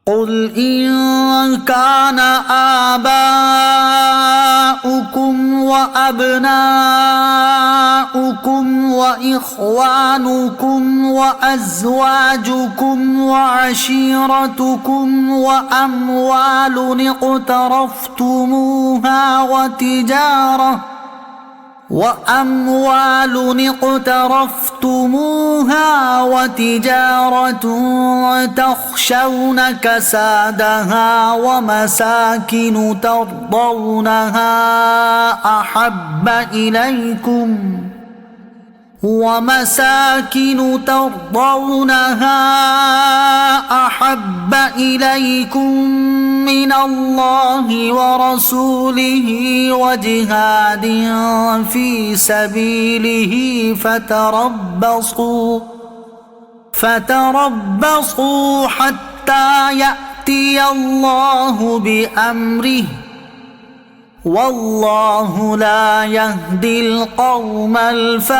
قل إن كان آباؤكم وأبناؤكم وإخوانكم وأزواجكم وعشيرتكم وأموال اقترفتموها وتجارة تخشون كسادها ومساكن ترضونها أحب إليكم من الله ورسوله وجهاد في سبيله فتربصوا حتى يأتي الله بأمره واللہ لا یہدی القوم الفاسقین۔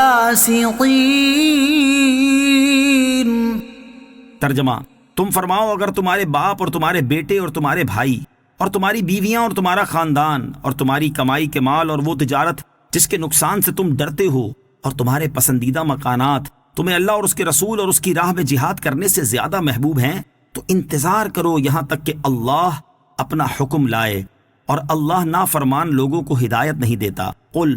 ترجمہ: تم فرماؤ، اگر تمہارے باپ اور تمہارے بیٹے اور تمہارے بھائی اور تمہاری بیویاں اور تمہارا خاندان اور تمہاری کمائی کے مال اور وہ تجارت جس کے نقصان سے تم ڈرتے ہو اور تمہارے پسندیدہ مکانات تمہیں اللہ اور اس کے رسول اور اس کی راہ میں جہاد کرنے سے زیادہ محبوب ہیں، تو انتظار کرو یہاں تک کہ اللہ اپنا حکم لائے، اور اللہ نافرمان لوگوں کو ہدایت نہیں دیتا۔ قل،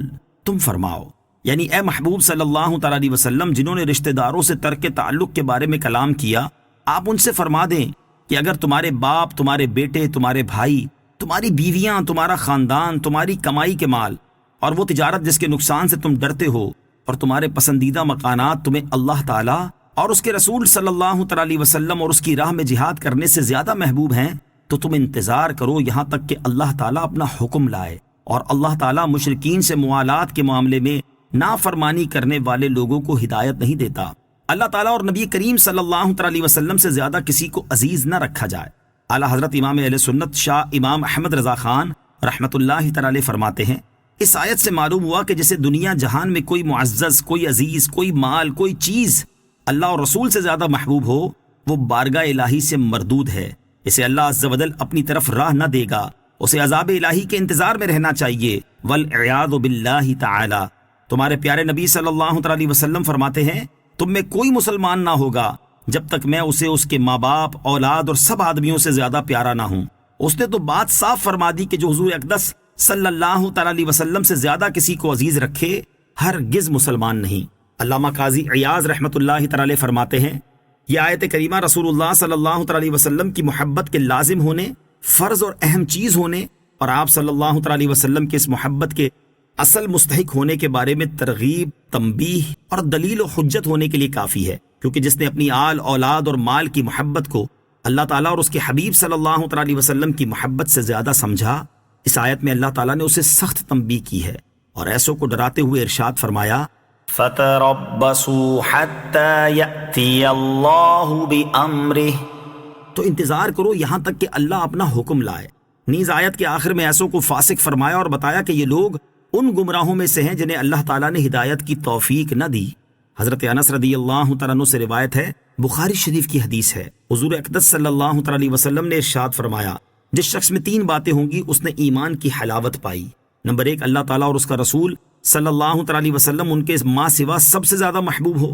تم فرماؤ، یعنی اے محبوب صلی اللہ تعالیٰ علیہ وسلم جنہوں نے رشتہ داروں سے ترک تعلق کے بارے میں کلام کیا، آپ ان سے فرما دیں کہ اگر تمہارے باپ، تمہارے بیٹے، تمہارے بھائی، تمہاری بیویاں، تمہارا خاندان، تمہاری کمائی کے مال اور وہ تجارت جس کے نقصان سے تم ڈرتے ہو اور تمہارے پسندیدہ مکانات تمہیں اللہ تعالیٰ اور اس کے رسول صلی اللہ تعالیٰ علیہ وسلم اور اس کی راہ میں جہاد کرنے سے زیادہ محبوب ہیں، تو تم انتظار کرو یہاں تک کہ اللہ تعالیٰ اپنا حکم لائے، اور اللہ تعالیٰ مشرکین سے موالات کے معاملے میں نافرمانی کرنے والے لوگوں کو ہدایت نہیں دیتا۔ اللہ تعالیٰ اور نبی کریم صلی اللہ علیہ وسلم سے زیادہ کسی کو عزیز نہ رکھا جائے۔ اعلیٰ حضرت امام اہل سنت شاہ امام احمد رضا خان رحمۃ اللہ تعالیٰ علیہ فرماتے ہیں، اس آیت سے معلوم ہوا کہ جسے دنیا جہان میں کوئی معزز، کوئی عزیز، کوئی مال، کوئی چیز اللہ اور رسول سے زیادہ محبوب ہو، وہ بارگاہ الہی سے مردود ہے، اسے اللہ عز و جل اپنی طرف راہ نہ دے گا، اسے عذاب الہی کے انتظار میں رہنا چاہیے۔ والعیاذ باللہ تعالی۔ تمہارے پیارے نبی صلی اللہ علیہ وسلم فرماتے ہیں، تم میں کوئی مسلمان نہ ہوگا جب تک میں اسے اس کے ماں باپ، اولاد اور سب آدمیوں سے زیادہ پیارا نہ ہوں۔ اس نے تو بات صاف فرما دی کہ جو حضور اقدس صلی اللہ علیہ وسلم سے زیادہ کسی کو عزیز رکھے ہرگز مسلمان نہیں۔ علامہ قاضی عیاض رحمۃ اللہ تعالی فرماتے ہیں، یہ آیت کریمہ رسول اللہ صلی اللہ علیہ وسلم کی محبت کے لازم ہونے، فرض اور اہم چیز ہونے، اور آپ صلی اللہ علیہ وسلم کے اس محبت کے اصل مستحق ہونے کے بارے میں ترغیب، تنبیہ اور دلیل و حجت ہونے کے لیے کافی ہے، کیونکہ جس نے اپنی آل، اولاد اور مال کی محبت کو اللہ تعالیٰ اور اس کے حبیب صلی اللہ علیہ وسلم کی محبت سے زیادہ سمجھا، اس آیت میں اللہ تعالیٰ نے اسے سخت تنبیہ کی ہے اور ایسوں کو ڈراتے ہوئے ارشاد فرمایا، فَتَرَبَّصُوا حَتَّى يَأْتِيَ اللَّهُ بِأَمْرِهِ، تو انتظار کرو یہاں تک کہ اللہ اپنا حکم لائے۔ نیز آیت کے آخر میں ایسوں کو فاسق فرمایا اور بتایا کہ یہ لوگ ان گمراہوں میں سے ہیں جنہیں اللہ تعالیٰ نے ہدایت کی توفیق نہ دی۔ حضرت انس رضی اللہ تعالیٰ عنہ سے روایت ہے، بخاری شریف کی حدیث ہے، حضور اقدس صلی اللہ علیہ وسلم نے ارشاد فرمایا، جس شخص میں 3 باتیں ہوں گی اس نے ایمان کی حلاوت پائی۔ نمبر 1، اللہ تعالیٰ اور اس کا رسول صلی اللہ علیہ وسلم ان کے ماں سوا سب سے زیادہ محبوب ہو۔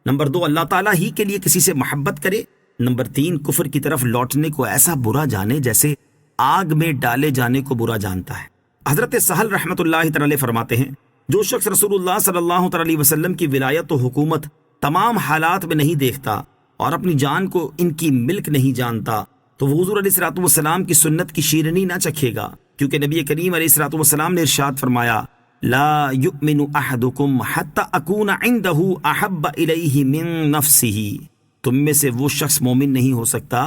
نمبر 2، اللہ تعالیٰ ہی کے لیے کسی سے محبت کرے۔ نمبر 3، کفر کی طرف لوٹنے کو ایسا برا جانے جیسے آگ میں ڈالے جانے کو برا جانتا ہے۔ حضرت سہل رحمۃ اللہ تعالی فرماتے ہیں، جو شخص رسول اللہ صلی اللہ علیہ وسلم کی ولایت و حکومت تمام حالات میں نہیں دیکھتا اور اپنی جان کو ان کی ملک نہیں جانتا، تو وہ حضور علیہ الصلوۃ والسلام کی سنت کی شیرینی نہ چکھے گا، کیونکہ نبی کریم علیہ الصلوۃ والسلام نے ارشاد فرمایا، لا یؤمن احدکم حتی اکون عنده احب الیہ من نفسہ، تم میں سے وہ شخص مومن نہیں ہو سکتا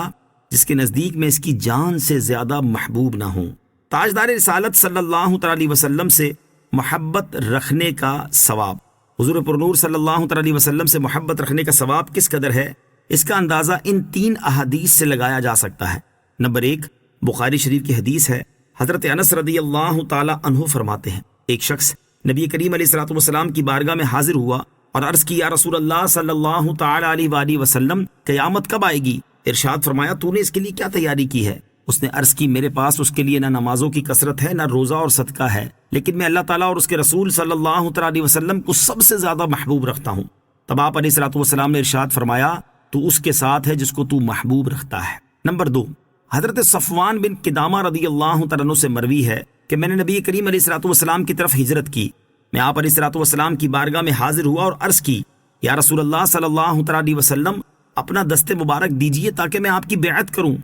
جس کے نزدیک میں اس کی جان سے زیادہ محبوب نہ ہوں۔ تاجدار رسالت صلی اللہ علیہ وسلم سے محبت رکھنے کا ثواب، حضور پرنور صلی اللہ علیہ وسلم سے محبت رکھنے کا ثواب کس قدر ہے، اس کا اندازہ ان 3 احادیث سے لگایا جا سکتا ہے۔ نمبر 1، بخاری شریف کی حدیث ہے، حضرت انس رضی اللہ تعالی عنہ فرماتے ہیں، ایک شخص نبی کریم علیہ الصلوۃ والسلام کی بارگاہ میں حاضر ہوا اور عرض کی یا رسول اللہ صلی اللہ تعالی علیہ وآلہ وسلم قیامت کب آئے گی؟ ارشاد فرمایا تو نے اس کے لیے کیا تیاری کی ہے؟ اس نے عرض کی میرے پاس اس کے لیے نہ نمازوں کی کثرت ہے، نہ روزہ اور صدقہ ہے، لیکن میں اللہ تعالیٰ اور اس کے رسول صلی اللہ تعالی علیہ وسلم کو سب سے زیادہ محبوب رکھتا ہوں۔ تب آپ علیہ الصلوۃ والسلام نے ارشاد فرمایا تو اس کے ساتھ ہے جس کو تو محبوب رکھتا ہے۔ نمبر 2، حضرت صفوان بن قدامہ رضی اللہ تعالیٰ عنہ سے مروی ہے کہ میں نے نبی کریم علیہ الصلوۃ والسلام کی طرف ہجرت کی، میں آپ علیہ الصلوۃ والسلام کی بارگاہ میں حاضر ہوا اور عرض کی یا رسول اللہ صلی اللہ تعالی علیہ وسلم اپنا دست مبارک دیجئے تاکہ میں آپ کی بیعت کروں۔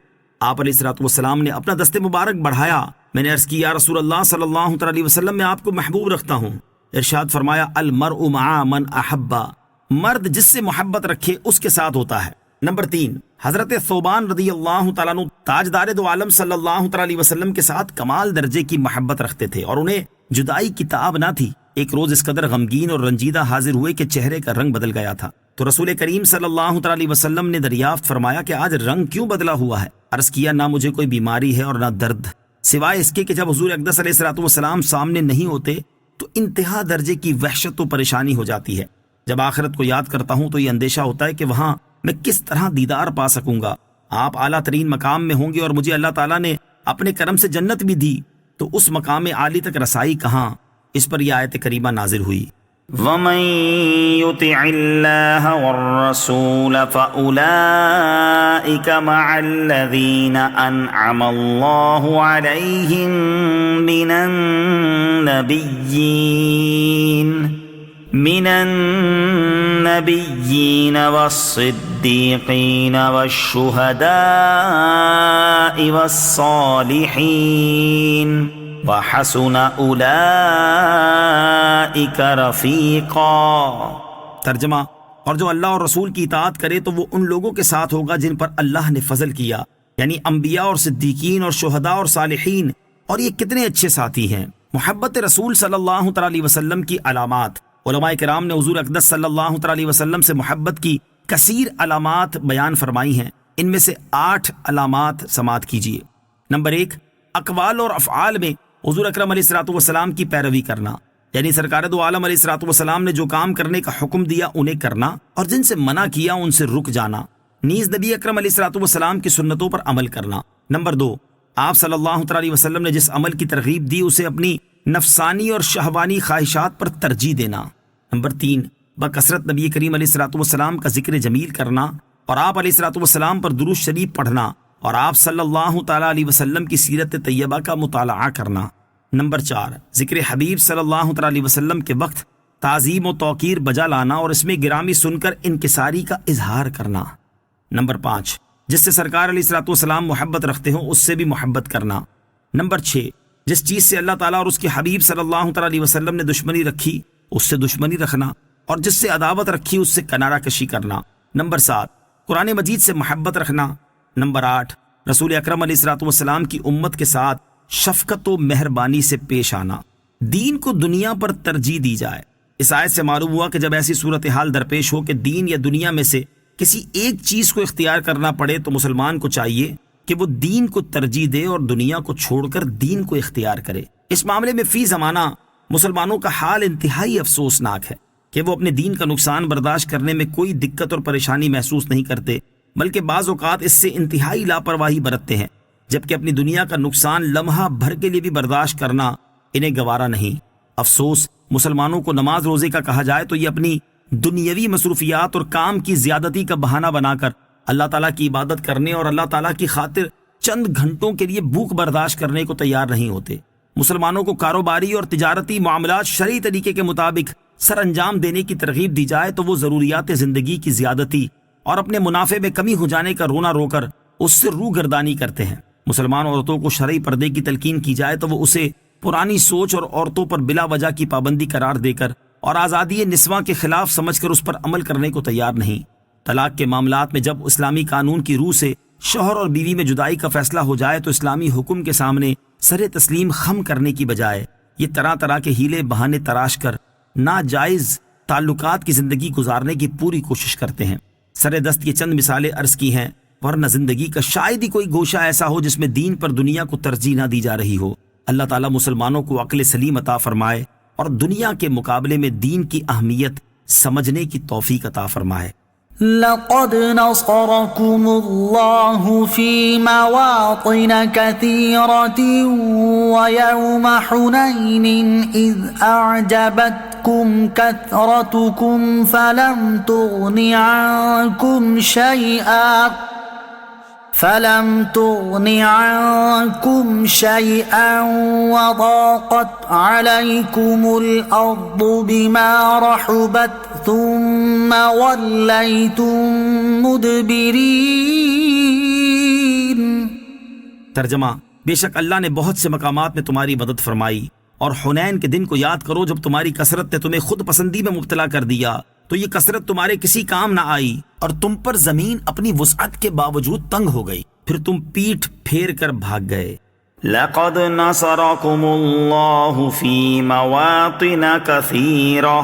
آپ علیہ الصلوۃ والسلام نے اپنا دست مبارک بڑھایا، میں نے عرض کی یا رسول اللہ صلی اللہ تعالی علیہ وسلم میں آپ کو محبوب رکھتا ہوں۔ ارشاد فرمایا المرء مع من احبا، مرد جس سے محبت رکھے اس کے ساتھ ہوتا ہے۔ نمبر 3، حضرت ثوبان رضی اللہ تعالیٰ عنہ تاجدار دو عالم صلی اللہ تعالی علیہ وسلم کے ساتھ کمال درجے کی محبت رکھتے تھے اور انہیں جدائی کی تاب نہ تھی۔ ایک روز اس قدر غمگین اور رنجیدہ حاضر ہوئے کہ چہرے کا رنگ بدل گیا تھا، تو رسول کریم صلی اللہ تعالی علیہ وسلم نے دریافت فرمایا کہ آج رنگ کیوں بدلا ہوا ہے؟ عرض کیا نہ مجھے کوئی بیماری ہے اور نہ درد، سوائے اس کے کہ جب حضور اقدس علیہ الصلوۃ والسلام سامنے نہیں ہوتے تو انتہا درجے کی وحشت و پریشانی ہو جاتی ہے۔ جب آخرت کو یاد کرتا ہوں تو یہ اندیشہ ہوتا ہے کہ وہاں میں کس طرح دیدار پا سکوں گا۔ آپ اعلیٰ ترین مقام میں ہوں گے اور مجھے اللہ تعالیٰ نے اپنے کرم سے جنت بھی دی، تو اس مقام عالی تک رسائی کہاں؟ اس پر یہ آیت کریمہ نازل ہوئی۔ وَمَن يُطِعِ اللَّهَ وَالرَّسُولَ فَأُولَئِكَ مَعَ الَّذِينَ أَنْعَمَ اللَّهُ عَلَيْهِم مِّنَ النَّبِيِّينَ وَالصِّدِّيقِينَ وَالشُّهَدَاءِ وَالصَّالِحِينَ وَحَسُنَ أُولَئِكَ رَفِيقًا۔ ترجمہ، اور جو اللہ اور رسول کی اطاعت کرے تو وہ ان لوگوں کے ساتھ ہوگا جن پر اللہ نے فضل کیا، یعنی انبیاء اور صدیقین اور شہداء اور صالحین، اور یہ کتنے اچھے ساتھی ہیں۔ محبت رسول صلی اللہ تعالی علیہ وسلم کی علامات، علماء کرام نے حضور اقدس صلی اللہ تعالی علیہ وسلم سے محبت کی کثیر علامات بیان فرمائی ہیں، ان میں سے 8 علامات سماعت کیجیے۔ نمبر 1، اقوال اور افعال میں حضور اکرم علیہ الصلوۃ والسلام کی پیروی کرنا، یعنی سرکار دو عالم علیہ الصلوۃ والسلام نے جو کام کرنے کا حکم دیا انہیں کرنا اور جن سے منع کیا ان سے رک جانا، نیز نبی اکرم علیہ الصلوۃ والسلام کی سنتوں پر عمل کرنا۔ نمبر 2، آپ صلی اللہ تعالی علیہ وسلم نے جس عمل کی ترغیب دی اسے اپنی نفسانی اور شہوانی خواہشات پر ترجیح دینا۔ نمبر 3، بکثرت نبی کریم علیہ الصلوۃ والسلام کا ذکر جمیل کرنا اور آپ علیہ الصلوۃ والسلام پر درود شریف پڑھنا اور آپ صلی اللہ تعالی علیہ وسلم کی سیرت طیبہ کا مطالعہ کرنا۔ نمبر 4، ذکر حبیب صلی اللہ تعالی علیہ وسلم کے وقت تعظیم و توقیر بجا لانا اور اس میں گرامی سن کر انکساری کا اظہار کرنا۔ نمبر 5، جس سے سرکار علیہ الصلوۃ والسلام محبت رکھتے ہوں اس سے بھی محبت کرنا۔ نمبر 6، جس چیز سے اللہ تعالیٰ اور اس کے حبیب صلی اللہ تعالی علیہ وسلم نے دشمنی رکھی اس سے دشمنی رکھنا اور جس سے عداوت رکھی اس سے کنارہ کشی کرنا۔ نمبر 7، قرآن مجید سے محبت رکھنا۔ نمبر 8، رسول اکرم علیہ الصلوۃ والسلام کی امت کے ساتھ شفقت و مہربانی سے پیش آنا، دین کو دنیا پر ترجیح دی جائے۔ اس آیت سے معلوم ہوا کہ جب ایسی صورتحال درپیش ہو کہ دین یا دنیا میں سے کسی ایک چیز کو اختیار کرنا پڑے تو مسلمان کو چاہیے کہ وہ دین کو ترجیح دے اور دنیا کو چھوڑ کر دین کو اختیار کرے۔ اس معاملے میں فی زمانہ مسلمانوں کا حال انتہائی افسوسناک ہے کہ وہ اپنے دین کا نقصان برداشت کرنے میں کوئی دقت اور پریشانی محسوس نہیں کرتے، بلکہ بعض اوقات اس سے انتہائی لاپرواہی برتتے ہیں، جبکہ اپنی دنیا کا نقصان لمحہ بھر کے لیے بھی برداشت کرنا انہیں گوارا نہیں۔ افسوس، مسلمانوں کو نماز روزے کا کہا جائے تو یہ اپنی دنیاوی مصروفیات اور کام کی زیادتی کا بہانہ بنا کر اللہ تعالیٰ کی عبادت کرنے اور اللہ تعالیٰ کی خاطر چند گھنٹوں کے لیے بھوک برداشت کرنے کو تیار نہیں ہوتے۔ مسلمانوں کو کاروباری اور تجارتی معاملات شرعی طریقے کے مطابق سر انجام دینے کی ترغیب دی جائے تو وہ ضروریات زندگی کی زیادتی اور اپنے منافع میں کمی ہو جانے کا رونا رو کر اس سے روح گردانی کرتے ہیں۔ مسلمان عورتوں کو شرعی پردے کی تلقین کی جائے تو وہ اسے پرانی سوچ اور عورتوں پر بلا وجہ کی پابندی قرار دے کر اور آزادی نسواں کے خلاف سمجھ کر اس پر عمل کرنے کو تیار نہیں۔ طلاق کے معاملات میں جب اسلامی قانون کی روح سے شوہر اور بیوی میں جدائی کا فیصلہ ہو جائے تو اسلامی حکم کے سامنے سر تسلیم خم کرنے کی بجائے یہ طرح طرح کے ہیلے بہانے تراش کر ناجائز تعلقات کی زندگی گزارنے کی پوری کوشش کرتے ہیں۔ سر دست یہ چند مثالیں عرض کی ہیں، ورنہ زندگی کا شاید ہی کوئی گوشہ ایسا ہو جس میں دین پر دنیا کو ترجیح نہ دی جا رہی ہو۔ اللہ تعالیٰ مسلمانوں کو عقل سلیم عطا فرمائے اور دنیا کے مقابلے میں دین کی اہمیت سمجھنے کی توفیق عطا فرمائے۔ لقد نصركم الله في مواطن كثيرة ويوم حنين إذ أعجبتكم كثرتكم فلم تغن عنكم شيئا وضاقت عليكم الأرض بما رحبت ثم وليتم مدبرين۔ ترجمہ: بے شک اللہ نے بہت سے مقامات میں تمہاری مدد فرمائی، اور حنین کے دن کو یاد کرو جب تمہاری کثرت نے تمہیں خود پسندی میں مبتلا کر دیا تو یہ کثرت تمہارے کسی کام نہ آئی، اور تم پر زمین اپنی وسعت کے باوجود تنگ ہو گئی، پھر تم پیٹھ پھیر کر بھاگ گئے۔ لقد نصركم الله في مواطن كثيرة،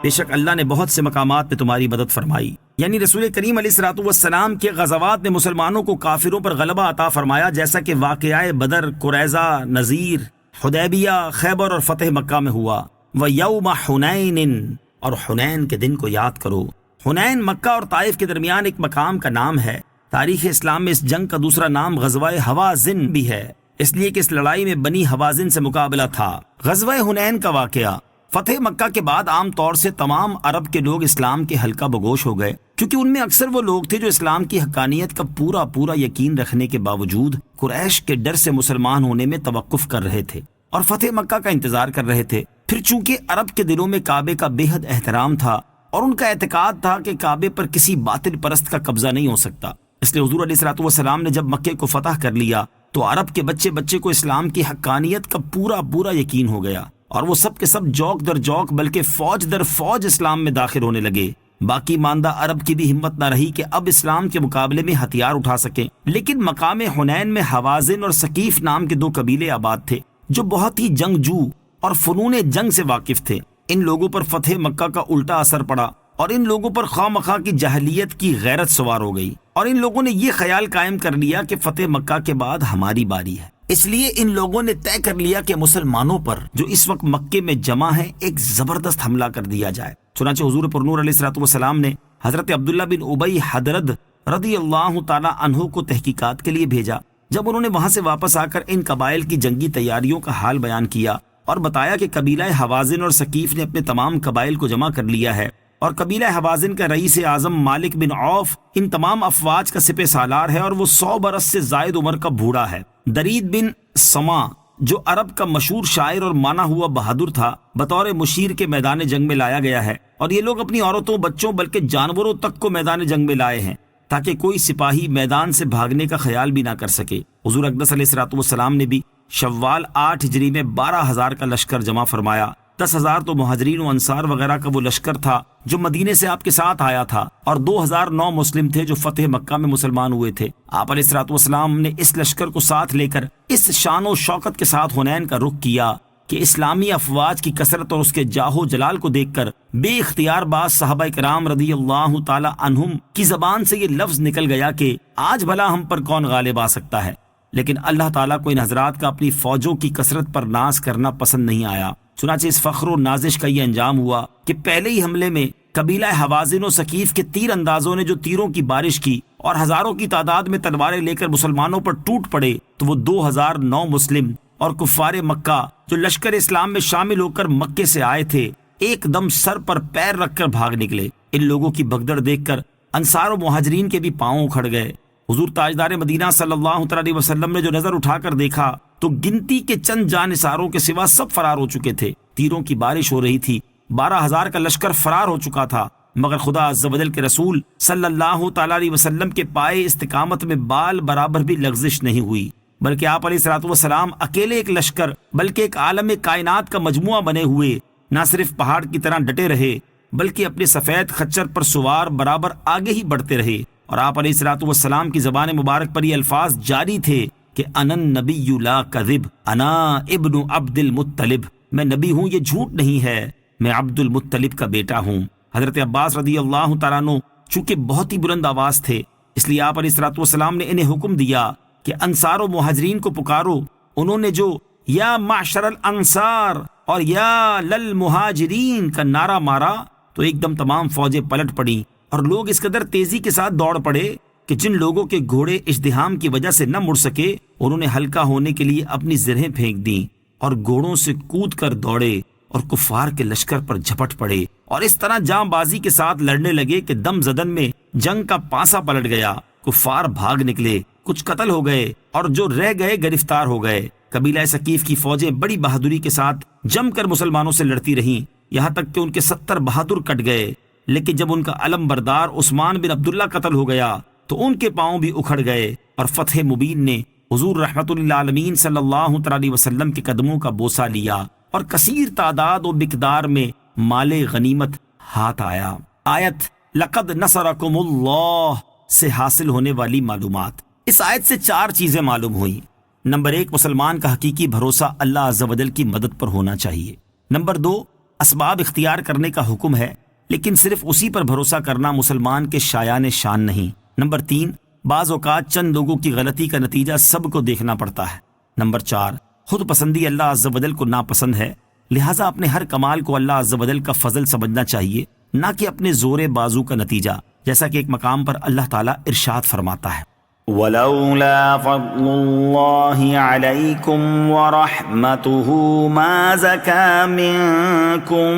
بے شک اللہ نے بہت سے مقامات میں تمہاری مدد فرمائی، یعنی رسول کریم علیہ الصلوۃ والسلام کے غزوات میں مسلمانوں کو کافروں پر غلبہ عطا فرمایا، جیسا کہ واقعہ بدر، قریظہ، نذیر، حدیبیہ، خیبر اور فتح مکہ میں ہوا۔ وَيَوْمَ حُنَيْنٍ، اور حنین کے دن کو یاد کرو۔ حنین مکہ اور طائف کے درمیان ایک مقام کا نام ہے۔ تاریخ اسلام میں اس جنگ کا دوسرا نام غزوہ حوازن بھی ہے، اس لیے کہ اس لڑائی میں بنی حوازن سے مقابلہ تھا۔ غزوہ حنین کا واقعہ: فتح مکہ کے بعد عام طور سے تمام عرب کے لوگ اسلام کے حلقہ بگوش ہو گئے، کیونکہ ان میں اکثر وہ لوگ تھے جو اسلام کی حقانیت کا پورا یقین رکھنے کے باوجود قریش کے ڈر سے مسلمان ہونے میں توقف کر رہے تھے اور فتح مکہ کا انتظار کر رہے تھے۔ پھر چونکہ عرب کے دلوں میں کعبے کا بے حد احترام تھا اور ان کا اعتقاد تھا کہ کعبے پر کسی باطل پرست کا قبضہ نہیں ہو سکتا، اس لیے حضور علیہ الصلوۃ والسلام نے جب مکے کو فتح کر لیا تو عرب کے بچے کو اسلام کی حقانیت کا پورا یقین ہو گیا، اور وہ سب کے سب جوک در جوک بلکہ فوج در فوج اسلام میں داخل ہونے لگے۔ باقی ماندہ عرب کی بھی ہمت نہ رہی کہ اب اسلام کے مقابلے میں ہتھیار اٹھا سکیں، لیکن مقام حنین میں حوازن اور ثقیف نام کے دو قبیلے آباد تھے جو بہت ہی جنگجو اور فنون جنگ سے واقف تھے۔ ان لوگوں پر فتح مکہ کا الٹا اثر پڑا اور ان لوگوں پر خواہ مخواہ کی جاہلیت کی غیرت سوار ہو گئی، اور ان لوگوں نے یہ خیال قائم کر لیا کہ فتح مکہ کے بعد ہماری باری ہے۔ اس لیے ان لوگوں نے طے کر لیا کہ مسلمانوں پر جو اس وقت مکے میں جمع ہیں ایک زبردست حملہ کر دیا جائے۔ چنانچہ حضور پرنور علیہ الصلوۃ والسلام نے حضرت عبداللہ بن ابی حضرد رضی اللہ تعالی عنہ کو تحقیقات کے لیے بھیجا۔ جب انہوں نے وہاں سے واپس آ کر ان قبائل کی جنگی تیاریوں کا حال بیان کیا اور بتایا کہ قبیلہ حوازن اور ثقیف نے اپنے تمام قبائل کو جمع کر لیا ہے، اور قبیلہ حوازن کا رئیس اعظم مالک بن عوف ان تمام افواج کا سپہ سالار ہے، اور وہ 100 برس سے زائد عمر کا بوڑھا ہے۔ درید بن سما جو عرب کا مشہور شاعر اور مانا ہوا بہادر تھا، بطور مشیر کے میدان جنگ میں لایا گیا ہے، اور یہ لوگ اپنی عورتوں، بچوں بلکہ جانوروں تک کو میدان جنگ میں لائے ہیں تاکہ کوئی سپاہی میدان سے بھاگنے کا خیال بھی نہ کر سکے۔ حضور اقدس علیہ الصلوۃ والسلام نے بھی شوال 8 ہجری میں 12,000 کا لشکر جمع فرمایا۔ 10,000 تو مہاجرین و انصار وغیرہ کا وہ لشکر تھا جو مدینے سے آپ کے ساتھ آیا تھا، اور 2,009 مسلم تھے جو فتح مکہ میں مسلمان ہوئے تھے۔ آپ علیہ الصلوۃ والسلام نے اس لشکر کو ساتھ لے کر اس شان و شوکت کے ساتھ حنین کا رخ کیا کہ اسلامی افواج کی کثرت اور اس کے جاہ و جلال کو دیکھ کر بے اختیار بعض صحابہ کرام رضی اللہ تعالی عنہم کی زبان سے یہ لفظ نکل گیا کہ آج بھلا ہم پر کون غالب آ سکتا ہے، لیکن اللہ تعالیٰ کو ان حضرات کا اپنی فوجوں کی کثرت پر ناز کرنا پسند نہیں آیا۔ چنانچہ اس فخر و نازش کا یہ انجام ہوا کہ پہلے ہی حملے میں قبیلہ حوازن و ثقیف کے تیر اندازوں نے جو تیروں کی بارش کی اور ہزاروں کی تعداد میں تلواریں لے کر مسلمانوں پر ٹوٹ پڑے، تو وہ 2,009 مسلم اور کفار مکہ جو لشکر اسلام میں شامل ہو کر مکے سے آئے تھے ایک دم سر پر پیر رکھ کر بھاگ نکلے۔ ان لوگوں کی بھگدڑ دیکھ کر انصار و مہاجرین کے بھی پاؤں اکھڑ گئے۔ حضور تاجدار مدینہ صلی اللہ علیہ وسلم نے جو نظر اٹھا کر دیکھا تو گنتی کے چند جانثاروں کے سوا سب فرار ہو چکے تھے۔ تیروں کی بارش ہو رہی تھی، 12,000 کا لشکر فرار ہو چکا تھا، مگر خدا عز و جل کے رسول صلی اللہ تعالی علیہ وسلم کے پائے استقامت میں بال برابر بھی لغزش نہیں ہوئی، بلکہ آپ علیہ الصلوۃ والسلام اکیلے ایک لشکر بلکہ ایک عالم کائنات کا مجموعہ بنے ہوئے نہ صرف پہاڑ کی طرح ڈٹے رہے بلکہ اپنے سفید خچر پر سوار برابر آگے ہی بڑھتے رہے، اور آپ علیہ الصلوۃ والسلام کی زبان مبارک پر یہ الفاظ جاری تھے کہ انا النبی لا کذب، انا ابن عبد المطلب، میں نبی ہوں، یہ جھوٹ نہیں ہے، میں عبد المطلب کا بیٹا ہوں۔ حضرت عباس رضی اللہ تعالیٰ عنہ چونکہ بہت ہی بلند آواز تھے، اس لیے آپ علیہ الصلوۃ والسلام نے انہیں حکم دیا کہ انصار و مہاجرین کو پکارو۔ انہوں نے جو یا معشر الانصار اور یا للمہاجرین کا نعرہ مارا تو ایک دم تمام فوجیں پلٹ پڑیں اور لوگ اس قدر تیزی کے ساتھ دوڑ پڑے کہ جن لوگوں کے گھوڑے ازدحام کی وجہ سے نہ مڑ سکے انہوں نے ہلکا ہونے کے لیے اپنی زرہیں پھینک دیں اور گھوڑوں سے کود کر دوڑے اور کفار کے لشکر پر جھپٹ پڑے اور اس طرح جاں بازی کے ساتھ لڑنے لگے کہ دم زدن میں جنگ کا پاسا پلٹ گیا. کفار بھاگ نکلے، کچھ قتل ہو گئے اور جو رہ گئے گرفتار ہو گئے. قبیلہ ثقیف کی فوجیں بڑی بہادری کے ساتھ جم کر مسلمانوں سے لڑتی رہیں، یہاں تک کہ ان کے 70 بہادر کٹ گئے. لیکن جب ان کا علم بردار عثمان بن عبداللہ قتل ہو گیا تو ان کے پاؤں بھی اکھڑ گئے اور فتح مبین نے حضور رحمت للعالمین صلی اللہ تعالی علیہ وسلم کے قدموں کا بوسہ لیا اور کثیر تعداد و مقدار میں مال غنیمت ہاتھ آیا. آیت لقد نصرکم اللہ سے حاصل ہونے والی معلومات. اس آیت سے 4 چیزیں معلوم ہوئیں. نمبر 1، مسلمان کا حقیقی بھروسہ اللہ عز و جل کی مدد پر ہونا چاہیے. نمبر 2، اسباب اختیار کرنے کا حکم ہے لیکن صرف اسی پر بھروسہ کرنا مسلمان کے شایان شان نہیں. نمبر 3، بعض اوقات چند لوگوں کی غلطی کا نتیجہ سب کو دیکھنا پڑتا ہے. نمبر 4، خود پسندی اللہ عز و جل کو ناپسند ہے، لہٰذا اپنے ہر کمال کو اللہ عز و جل کا فضل سمجھنا چاہیے، نہ کہ اپنے زور بازو کا نتیجہ، جیسا کہ ایک مقام پر اللہ تعالیٰ ارشاد فرماتا ہے ولولا فضل الله عليكم ورحمته ما زكى منكم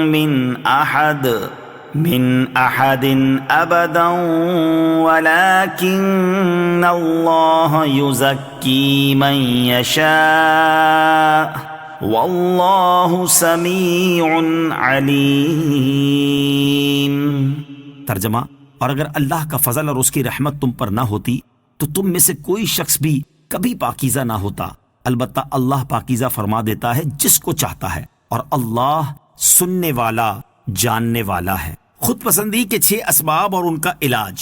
من أحد أبدا ولكن الله يزكي من يشاء والله سميع عليم. ترجمہ، اور اگر اللہ کا فضل اور اس کی رحمت تم پر نہ ہوتی تو تم میں سے کوئی شخص بھی کبھی پاکیزہ نہ ہوتا. البتہ اللہ پاکیزہ فرما دیتا ہے جس کو چاہتا ہے، اور اللہ سننے والا جاننے والا ہے. خود پسندی کے 6 اسباب اور ان کا علاج.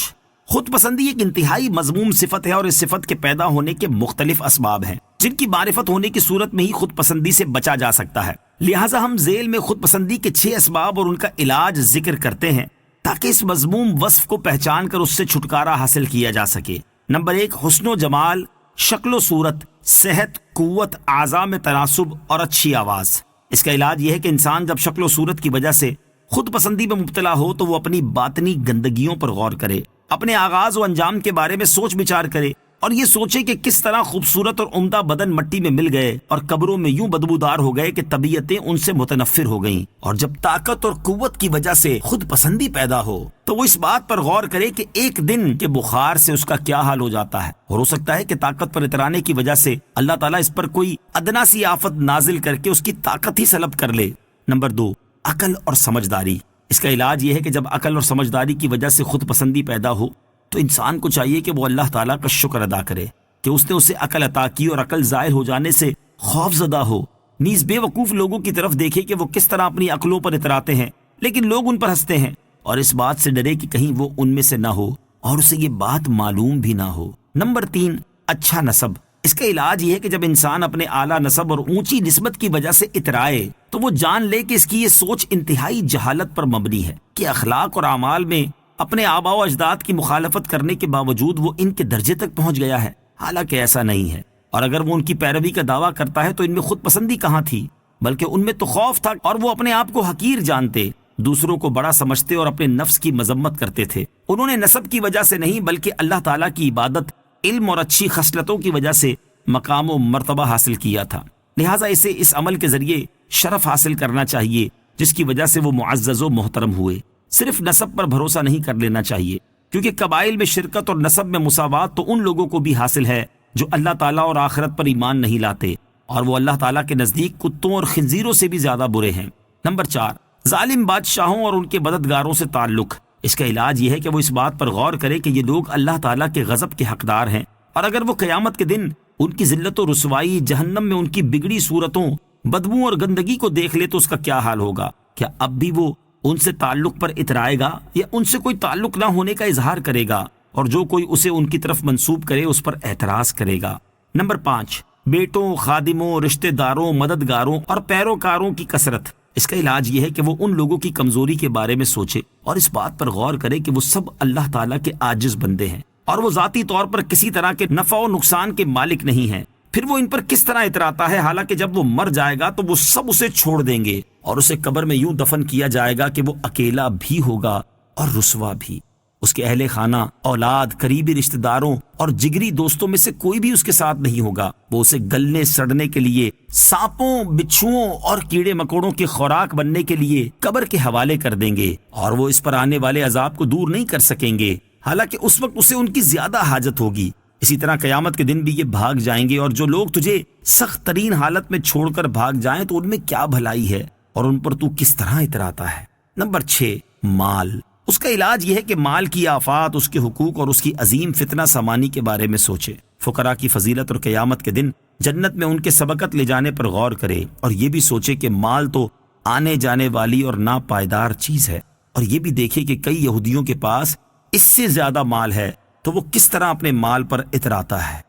خود پسندی ایک انتہائی مذموم صفت ہے اور اس صفت کے پیدا ہونے کے مختلف اسباب ہیں جن کی معرفت ہونے کی صورت میں ہی خود پسندی سے بچا جا سکتا ہے. لہٰذا ہم ذیل میں خود پسندی کے 6 اسباب اور ان کا علاج ذکر کرتے ہیں تاکہ اس مذموم وصف کو پہچان کر اس سے چھٹکارا حاصل کیا جا سکے. نمبر 1، حسن و جمال، شکل و صورت، صحت، قوت، اعضاء میں تناسب اور اچھی آواز. اس کا علاج یہ ہے کہ انسان جب شکل و صورت کی وجہ سے خود پسندی میں مبتلا ہو تو وہ اپنی باطنی گندگیوں پر غور کرے، اپنے آغاز و انجام کے بارے میں سوچ بچار کرے اور یہ سوچے کہ کس طرح خوبصورت اور عمدہ بدن مٹی میں مل گئے اور قبروں میں یوں بدبودار ہو گئے کہ طبیعتیں ان سے متنفر ہو گئیں. اور جب طاقت اور قوت کی وجہ سے خود پسندی پیدا ہو تو وہ اس بات پر غور کرے کہ ایک دن کے بخار سے اس کا کیا حال ہو جاتا ہے، اور ہو سکتا ہے کہ طاقت پر اترانے کی وجہ سے اللہ تعالیٰ اس پر کوئی ادنا سی آفت نازل کر کے اس کی طاقت ہی سلب کر لے. نمبر 2، عقل اور سمجھداری. اس کا علاج یہ ہے کہ جب عقل اور سمجھداری کی وجہ سے خود پسندی پیدا ہو تو انسان کو چاہیے کہ وہ اللہ تعالیٰ کا شکر ادا کرے کہ اس نے اسے عقل عطا کی اور عقل ظاہر ہو جانے سے خوف زدہ ہو. نیز بے وقوف لوگوں کی طرف دیکھے کہ وہ کس طرح اپنی عقلوں پر اتراتے ہیں لیکن لوگ ان پر ہنستے ہیں، اور اس بات سے ڈرے کہ کہیں وہ ان میں سے نہ ہو اور اسے یہ بات معلوم بھی نہ ہو. نمبر 3، اچھا نسب. اس کا علاج یہ ہے کہ جب انسان اپنے اعلیٰ نسب اور اونچی نسبت کی وجہ سے اترائے تو وہ جان لے کہ اس کی یہ سوچ انتہائی جہالت پر مبنی ہے کہ اخلاق اور اعمال میں اپنے آباء و اجداد کی مخالفت کرنے کے باوجود وہ ان کے درجے تک پہنچ گیا ہے، حالانکہ ایسا نہیں ہے. اور اگر وہ ان کی پیروی کا دعویٰ کرتا ہے تو ان میں خود پسندی کہاں تھی، بلکہ ان میں تو خوف تھا اور وہ اپنے آپ کو حقیر جانتے، دوسروں کو بڑا سمجھتے اور اپنے نفس کی مذمت کرتے تھے. انہوں نے نسب کی وجہ سے نہیں بلکہ اللہ تعالیٰ کی عبادت، علم اور اچھی خصلتوں کی وجہ سے مقام و مرتبہ حاصل کیا تھا. لہٰذا اسے اس عمل کے ذریعے شرف حاصل کرنا چاہیے جس کی وجہ سے وہ معزز و محترم ہوئے. صرف نسب پر بھروسہ نہیں کر لینا چاہیے کیونکہ قبائل میں شرکت اور نسب میں مساوات تو ان لوگوں کو بھی حاصل ہے جو اللہ تعالیٰ اور آخرت پر ایمان نہیں لاتے، اور وہ اللہ تعالیٰ کے نزدیک کتوں اور خنزیروں سے بھی زیادہ برے ہیں. نمبر 4، ظالم بادشاہوں اور ان کے مددگاروں سے تعلق. اس کا علاج یہ ہے کہ وہ اس بات پر غور کرے کہ یہ لوگ اللہ تعالیٰ کے غضب کے حقدار ہیں، اور اگر وہ قیامت کے دن ان کی ذلت و رسوائی، جہنم میں ان کی بگڑی صورتوں، بدبو اور گندگی کو دیکھ لے تو اس کا کیا حال ہوگا. کیا اب بھی وہ ان سے تعلق پر اترائے گا یا ان سے کوئی تعلق نہ ہونے کا اظہار کرے گا، اور جو کوئی اسے ان کی طرف منسوب کرے اس پر اعتراض کرے گا. نمبر 5، بیٹوں، خادموں، رشتہ داروں، مددگاروں اور پیروکاروں کی کثرت. اس کا علاج یہ ہے کہ وہ ان لوگوں کی کمزوری کے بارے میں سوچے اور اس بات پر غور کرے کہ وہ سب اللہ تعالیٰ کے عاجز بندے ہیں اور وہ ذاتی طور پر کسی طرح کے نفع و نقصان کے مالک نہیں ہیں. پھر وہ ان پر کس طرح اتراتا ہے، حالانکہ جب وہ مر جائے گا تو وہ سب اسے چھوڑ دیں گے اور اسے قبر میں یوں دفن کیا جائے گا کہ وہ اکیلا بھی ہوگا اور رسوا بھی۔ اس کے اہل خانہ، اولاد، قریبی رشتہ داروں اور جگری دوستوں میں سے کوئی بھی اس کے ساتھ نہیں ہوگا۔ وہ اسے گلنے سڑنے کے لیے، سانپوں، بچھوؤں اور کیڑے مکوڑوں کی خوراک بننے کے لیے قبر کے حوالے کر دیں گے، اور وہ اس پر آنے والے عذاب کو دور نہیں کر سکیں گے، حالانکہ اس وقت اسے ان کی زیادہ حاجت ہوگی۔ اسی طرح قیامت کے دن بھی یہ بھاگ جائیں گے، اور جو لوگ تجھے سخت ترین حالت میں چھوڑ کر بھاگ جائیں تو ان میں کیا بھلائی ہے، اور ان پر تو کس طرح اتراتا ہے۔ نمبر 6، مال۔ اس کا علاج یہ ہے کہ مال کی آفات، اس کے حقوق اور اس کی عظیم فتنہ سامانی کے بارے میں سوچے، فقراء کی فضیلت اور قیامت کے دن جنت میں ان کے سبقت لے جانے پر غور کرے، اور یہ بھی سوچے کہ مال تو آنے جانے والی اور ناپائیدار چیز ہے، اور یہ بھی دیکھے کہ کئی یہودیوں کے پاس اس سے زیادہ مال ہے تو وہ کس طرح اپنے مال پر اتراتا ہے۔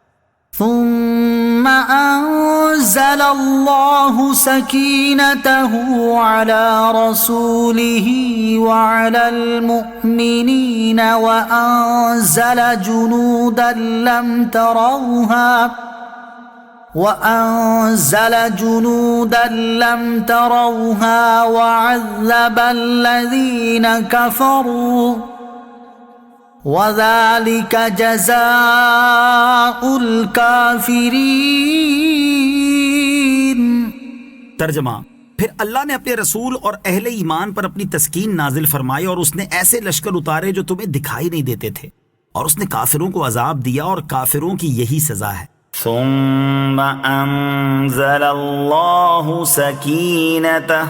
ثم أنزل الله سكينته على رسوله وعلى المؤمنين وأنزل جنودا لم تروها وعذب الذين كفروا وَذَلِكَ جَزَاءُ الْكَافِرِينَ۔ ترجمہ، پھر اللہ نے اپنے رسول اور اہل ایمان پر اپنی تسکین نازل فرمائی، اور اس نے ایسے لشکر اتارے جو تمہیں دکھائی نہیں دیتے تھے، اور اس نے کافروں کو عذاب دیا، اور کافروں کی یہی سزا ہے۔ ثم انزل اللہ سکینتہ،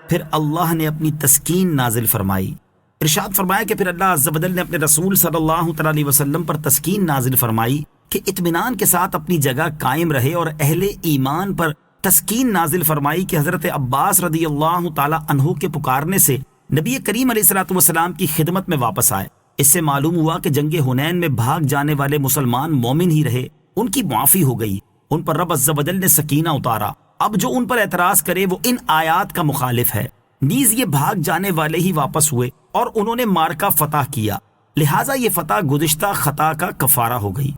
پھر اللہ نے اپنی تسکین نازل فرمائی۔ ارشاد فرمایا کہ پھر اللہ عز و جل نے اپنے رسول صلی اللہ تعالی علیہ وسلم پر تسکین نازل فرمائی کہ اطمینان کے ساتھ اپنی جگہ قائم رہے، اور اہل ایمان پر تسکین نازل فرمائی کہ حضرت عباس رضی اللہ تعالی عنہ کے پکارنے سے نبی کریم علیہ الصلوۃ والسلام کی خدمت میں واپس آئے۔ اس سے معلوم ہوا کہ جنگ حنین میں بھاگ جانے والے مسلمان مومن ہی رہے، ان کی معافی ہو گئی، ان پر رب عز و جل نے سکینہ اتارا۔ اب جو ان پر اعتراض کرے وہ ان آیات کا مخالف ہے، نیز یہ بھاگ جانے والے ہی واپس ہوئے اور انہوں نے مارکہ فتح کیا، لہٰذا یہ فتح گزشتہ خطا کا کفارہ ہو گئی۔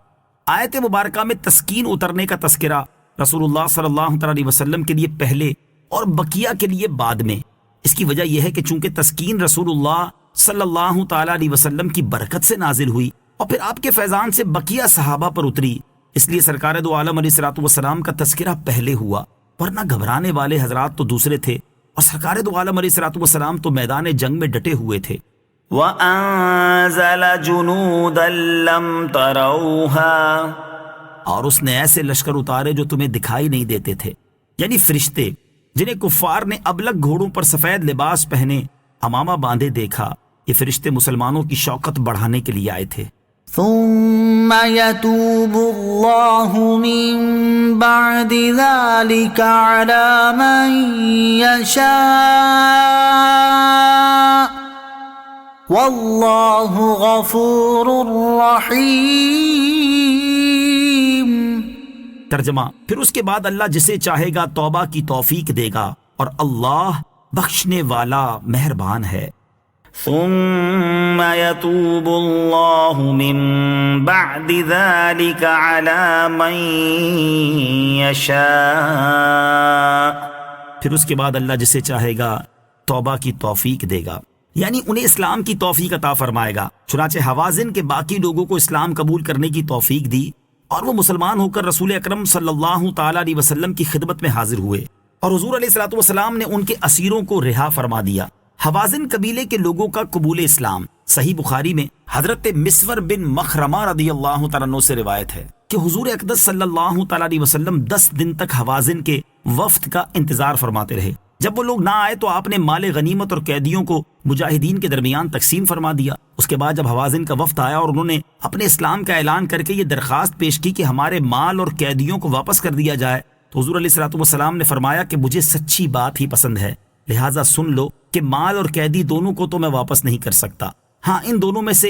آیت مبارکہ میں تسکین اترنے کا تذکرہ رسول اللہ صلی اللہ علیہ وسلم کے لیے پہلے اور بقیہ کے لیے بعد میں۔ اس کی وجہ یہ ہے کہ چونکہ تسکین رسول اللہ صلی اللہ تعالی علیہ وسلم کی برکت سے نازل ہوئی اور پھر آپ کے فیضان سے بقیہ صحابہ پر اتری، اس لیے سرکار دو عالم علیہ الصلوۃ والسلام کا تذکرہ پہلے ہوا، ورنہ گھبرانے والے حضرات تو دوسرے تھے، اور سرکار دو عالم علیہ الصلوۃ والسلام تو میدان جنگ میں ڈٹے ہوئے تھے۔ وَأَنزَلَ جُنُودًا لَّمْ تَرَوْهَا، اور اس نے ایسے لشکر اتارے جو تمہیں دکھائی نہیں دیتے تھے، یعنی فرشتے جنہیں کفار نے ابلک گھوڑوں پر سفید لباس پہنے امامہ باندھے دیکھا۔ یہ فرشتے مسلمانوں کی شوکت بڑھانے کے لیے آئے تھے۔ ثم يتوب الله من بعد ذلك على من يشاء والله غفور رحيم۔ ترجمہ، پھر اس کے بعد اللہ جسے چاہے گا توبہ کی توفیق دے گا، اور اللہ بخشنے والا مہربان ہے۔ ثم يتوب الله من بعد ذلك على من يشاء، پھر اس کے بعد اللہ جسے چاہے گا توبہ کی توفیق دے گا، یعنی انہیں اسلام کی توفیق عطا فرمائے گا۔ چنانچہ حوازن کے باقی لوگوں کو اسلام قبول کرنے کی توفیق دی، اور وہ مسلمان ہو کر رسول اکرم صلی اللہ تعالی علیہ وسلم کی خدمت میں حاضر ہوئے، اور حضور علیہ الصلوۃ والسلام نے ان کے اسیروں کو رہا فرما دیا۔ حوازن قبیلے کے لوگوں کا قبول اسلام۔ صحیح بخاری میں حضرت مسور بن مخرمہ رضی اللہ تعالیٰ عنہ سے روایت ہے کہ حضور اقدس صلی اللہ تعالیٰ علیہ وسلم 10 دن تک حوازن کے وفد کا انتظار فرماتے رہے۔ جب وہ لوگ نہ آئے تو آپ نے مال غنیمت اور قیدیوں کو مجاہدین کے درمیان تقسیم فرما دیا۔ اس کے بعد جب حوازن کا وفد آیا اور انہوں نے اپنے اسلام کا اعلان کر کے یہ درخواست پیش کی کہ ہمارے مال اور قیدیوں کو واپس کر دیا جائے، تو حضور علیہ الصلوۃ والسلام نے فرمایا کہ مجھے سچی بات ہی پسند ہے، لہٰذا سن لو کہ مال اور قیدی دونوں کو تو میں واپس نہیں کر سکتا، ہاں ان دونوں میں سے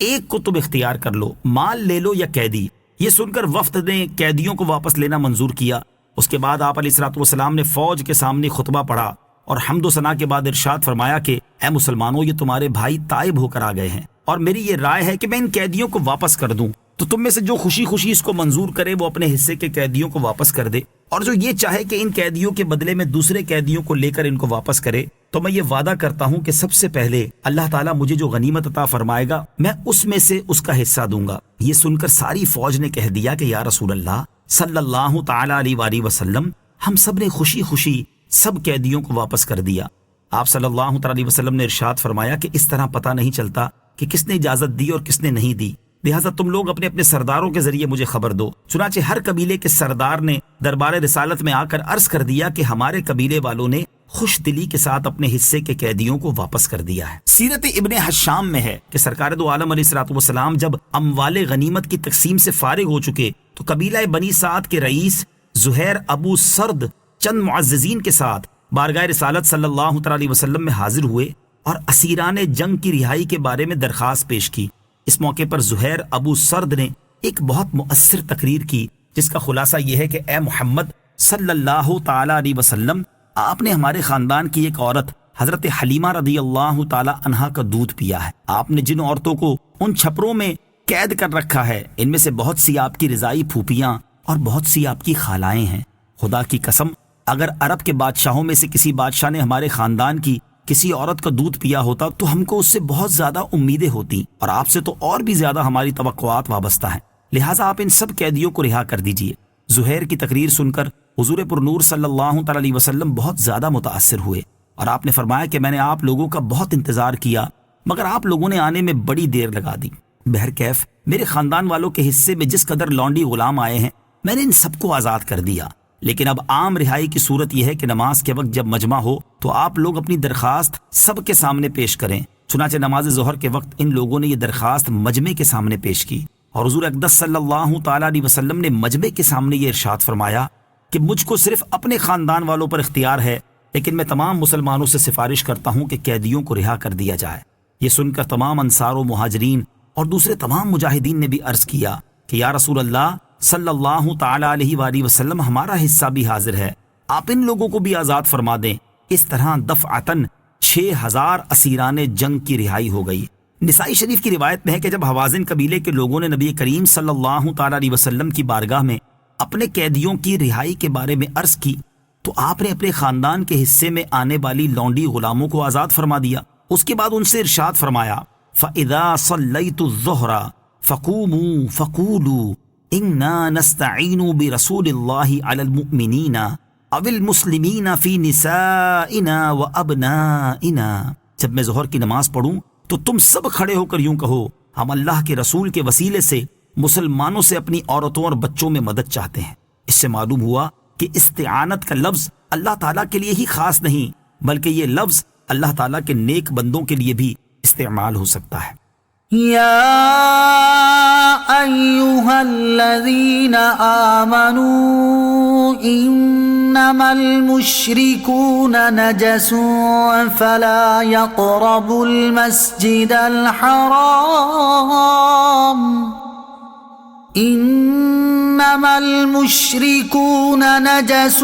ایک کو تم اختیار کر لو، مال لے لو یا قیدی۔ یہ سن کر وفد نے قیدیوں کو واپس لینا منظور کیا۔ اس کے بعد آپ علیہ الصلوۃ والسلام نے فوج کے سامنے خطبہ پڑھا اور حمد و ثنا کے بعد ارشاد فرمایا کہ اے مسلمانوں، یہ تمہارے بھائی تائب ہو کر آ گئے ہیں، اور میری یہ رائے ہے کہ میں ان قیدیوں کو واپس کر دوں۔ تو تم میں سے جو خوشی خوشی اس کو منظور کرے وہ اپنے حصے کے قیدیوں کو واپس کر دے، اور جو یہ چاہے کہ ان قیدیوں کے بدلے میں دوسرے قیدیوں کو لے کر ان کو واپس کرے، تو میں یہ وعدہ کرتا ہوں کہ سب سے پہلے اللہ تعالیٰ مجھے جو غنیمت عطا فرمائے گا میں اس میں سے اس کا حصہ دوں گا۔ یہ سن کر ساری فوج نے کہہ دیا کہ یا رسول اللہ صلی اللہ تعالیٰ علیہ وآلہ وسلم، ہم سب نے خوشی خوشی سب قیدیوں کو واپس کر دیا۔ آپ صلی اللہ تعالیٰ علیہ وسلم نے ارشاد فرمایا کہ اس طرح پتہ نہیں چلتا کہ کس نے اجازت دی اور کس نے نہیں دی، لہٰذا تم لوگ اپنے اپنے سرداروں کے ذریعے مجھے خبر دو۔ چنانچہ ہر قبیلے کے سردار نے دربار رسالت میں آ کر عرض کر دیا کہ ہمارے قبیلے والوں نے خوش دلی کے ساتھ اپنے حصے کے قیدیوں کو واپس کر دیا ہے۔ سیرت ابن حشام میں ہے کہ سرکار دو عالم علیہ الصلوۃ والسلام جب اموال غنیمت کی تقسیم سے فارغ ہو چکے تو قبیلہ بنی سعد کے رئیس زہیر ابو سرد چند معززین کے ساتھ بارگاہ رسالت صلی اللہ تعالی علیہ وسلم میں حاضر ہوئے اور اسیران جنگ کی رہائی کے بارے میں درخواست پیش کی۔ اس موقع پر زہیر ابو سرد نے ایک بہت مؤثر تقریر کی جس کا خلاصہ یہ ہے کہ اے محمد صلی اللہ تعالی علیہ وسلم، آپ نے ہمارے خاندان کی ایک عورت حضرت حلیمہ رضی اللہ تعالی عنہا کا دودھ پیا ہے۔ آپ نے جن عورتوں کو ان چھپروں میں قید کر رکھا ہے ان میں سے بہت سی آپ کی رضائی پھوپھیاں اور بہت سی آپ کی خالائیں ہیں۔ خدا کی قسم اگر عرب کے بادشاہوں میں سے کسی بادشاہ نے ہمارے خاندان کی کسی عورت کا دودھ پیا ہوتا تو ہم کو اس سے بہت زیادہ امیدیں ہوتی، اور آپ سے تو اور بھی زیادہ ہماری توقعات وابستہ ہیں، لہٰذا آپ ان سب قیدیوں کو رہا کر دیجئے۔ زہیر کی تقریر سن کر حضور پر نور صلی اللہ تعالی علیہ وسلم بہت زیادہ متاثر ہوئے، اور آپ نے فرمایا کہ میں نے آپ لوگوں کا بہت انتظار کیا مگر آپ لوگوں نے آنے میں بڑی دیر لگا دی۔ بہرکیف میرے خاندان والوں کے حصے میں جس قدر لونڈی غلام آئے ہیں میں نے ان سب کو آزاد کر دیا، لیکن اب عام رہائی کی صورت یہ ہے کہ نماز کے وقت جب مجمع ہو تو آپ لوگ اپنی درخواست سب کے سامنے پیش کریں۔ چنانچہ نماز ظہر کے وقت ان لوگوں نے یہ درخواست مجمع کے سامنے پیش کی، اور حضور اقدس صلی اللہ تعالی علیہ وسلم نے مجمع کے سامنے یہ ارشاد فرمایا کہ مجھ کو صرف اپنے خاندان والوں پر اختیار ہے، لیکن میں تمام مسلمانوں سے سفارش کرتا ہوں کہ قیدیوں کو رہا کر دیا جائے۔ یہ سن کر تمام انصار و مہاجرین اور دوسرے تمام مجاہدین نے بھی عرض کیا کہ یا رسول اللہ صلی اللہ تعالی علیہ وآلہ وسلم، ہمارا حصہ بھی حاضر ہے، آپ ان لوگوں کو بھی آزاد فرما دیں۔ اس طرح دفعتاً 6000 اسیران جنگ کی رہائی ہو گئی۔ نسائی شریف کی روایت میں ہے کہ جب حوازن قبیلے کے لوگوں نے نبی کریم صلی اللہ تعالی علیہ وسلم کی بارگاہ میں اپنے قیدیوں کی رہائی کے بارے میں عرض کی تو آپ نے اپنے خاندان کے حصے میں آنے والی لونڈی غلاموں کو آزاد فرما دیا۔ اس کے بعد ان سے ارشاد فرمایا فَإِذَا صَلَّيْتُ الظُّهْرَ فَقُومُوا فَقُولُوا إِنَّا نَسْتَعِينُ بِرَسُولِ اللَّهِ عَلَى الْمُؤْمِنِينَ أَوِ الْمُسْلِمِينَ فِي نِسَائِنَا وَأَبْنَائِنَا۔ جب میں ظہر کی نماز پڑھوں تو تم سب کھڑے ہو کر یوں کہو، ہم اللہ کے رسول کے وسیلے سے مسلمانوں سے اپنی عورتوں اور بچوں میں مدد چاہتے ہیں۔ اس سے معلوم ہوا کہ استعانت کا لفظ اللہ تعالیٰ کے لیے ہی خاص نہیں بلکہ یہ لفظ اللہ تعالیٰ کے نیک بندوں کے لیے بھی استعمال ہو سکتا ہے۔ یا ایہا الذین آمنوا انما المشرکون نجس فلا يقربوا المسجد الحرام انما المشركون نجس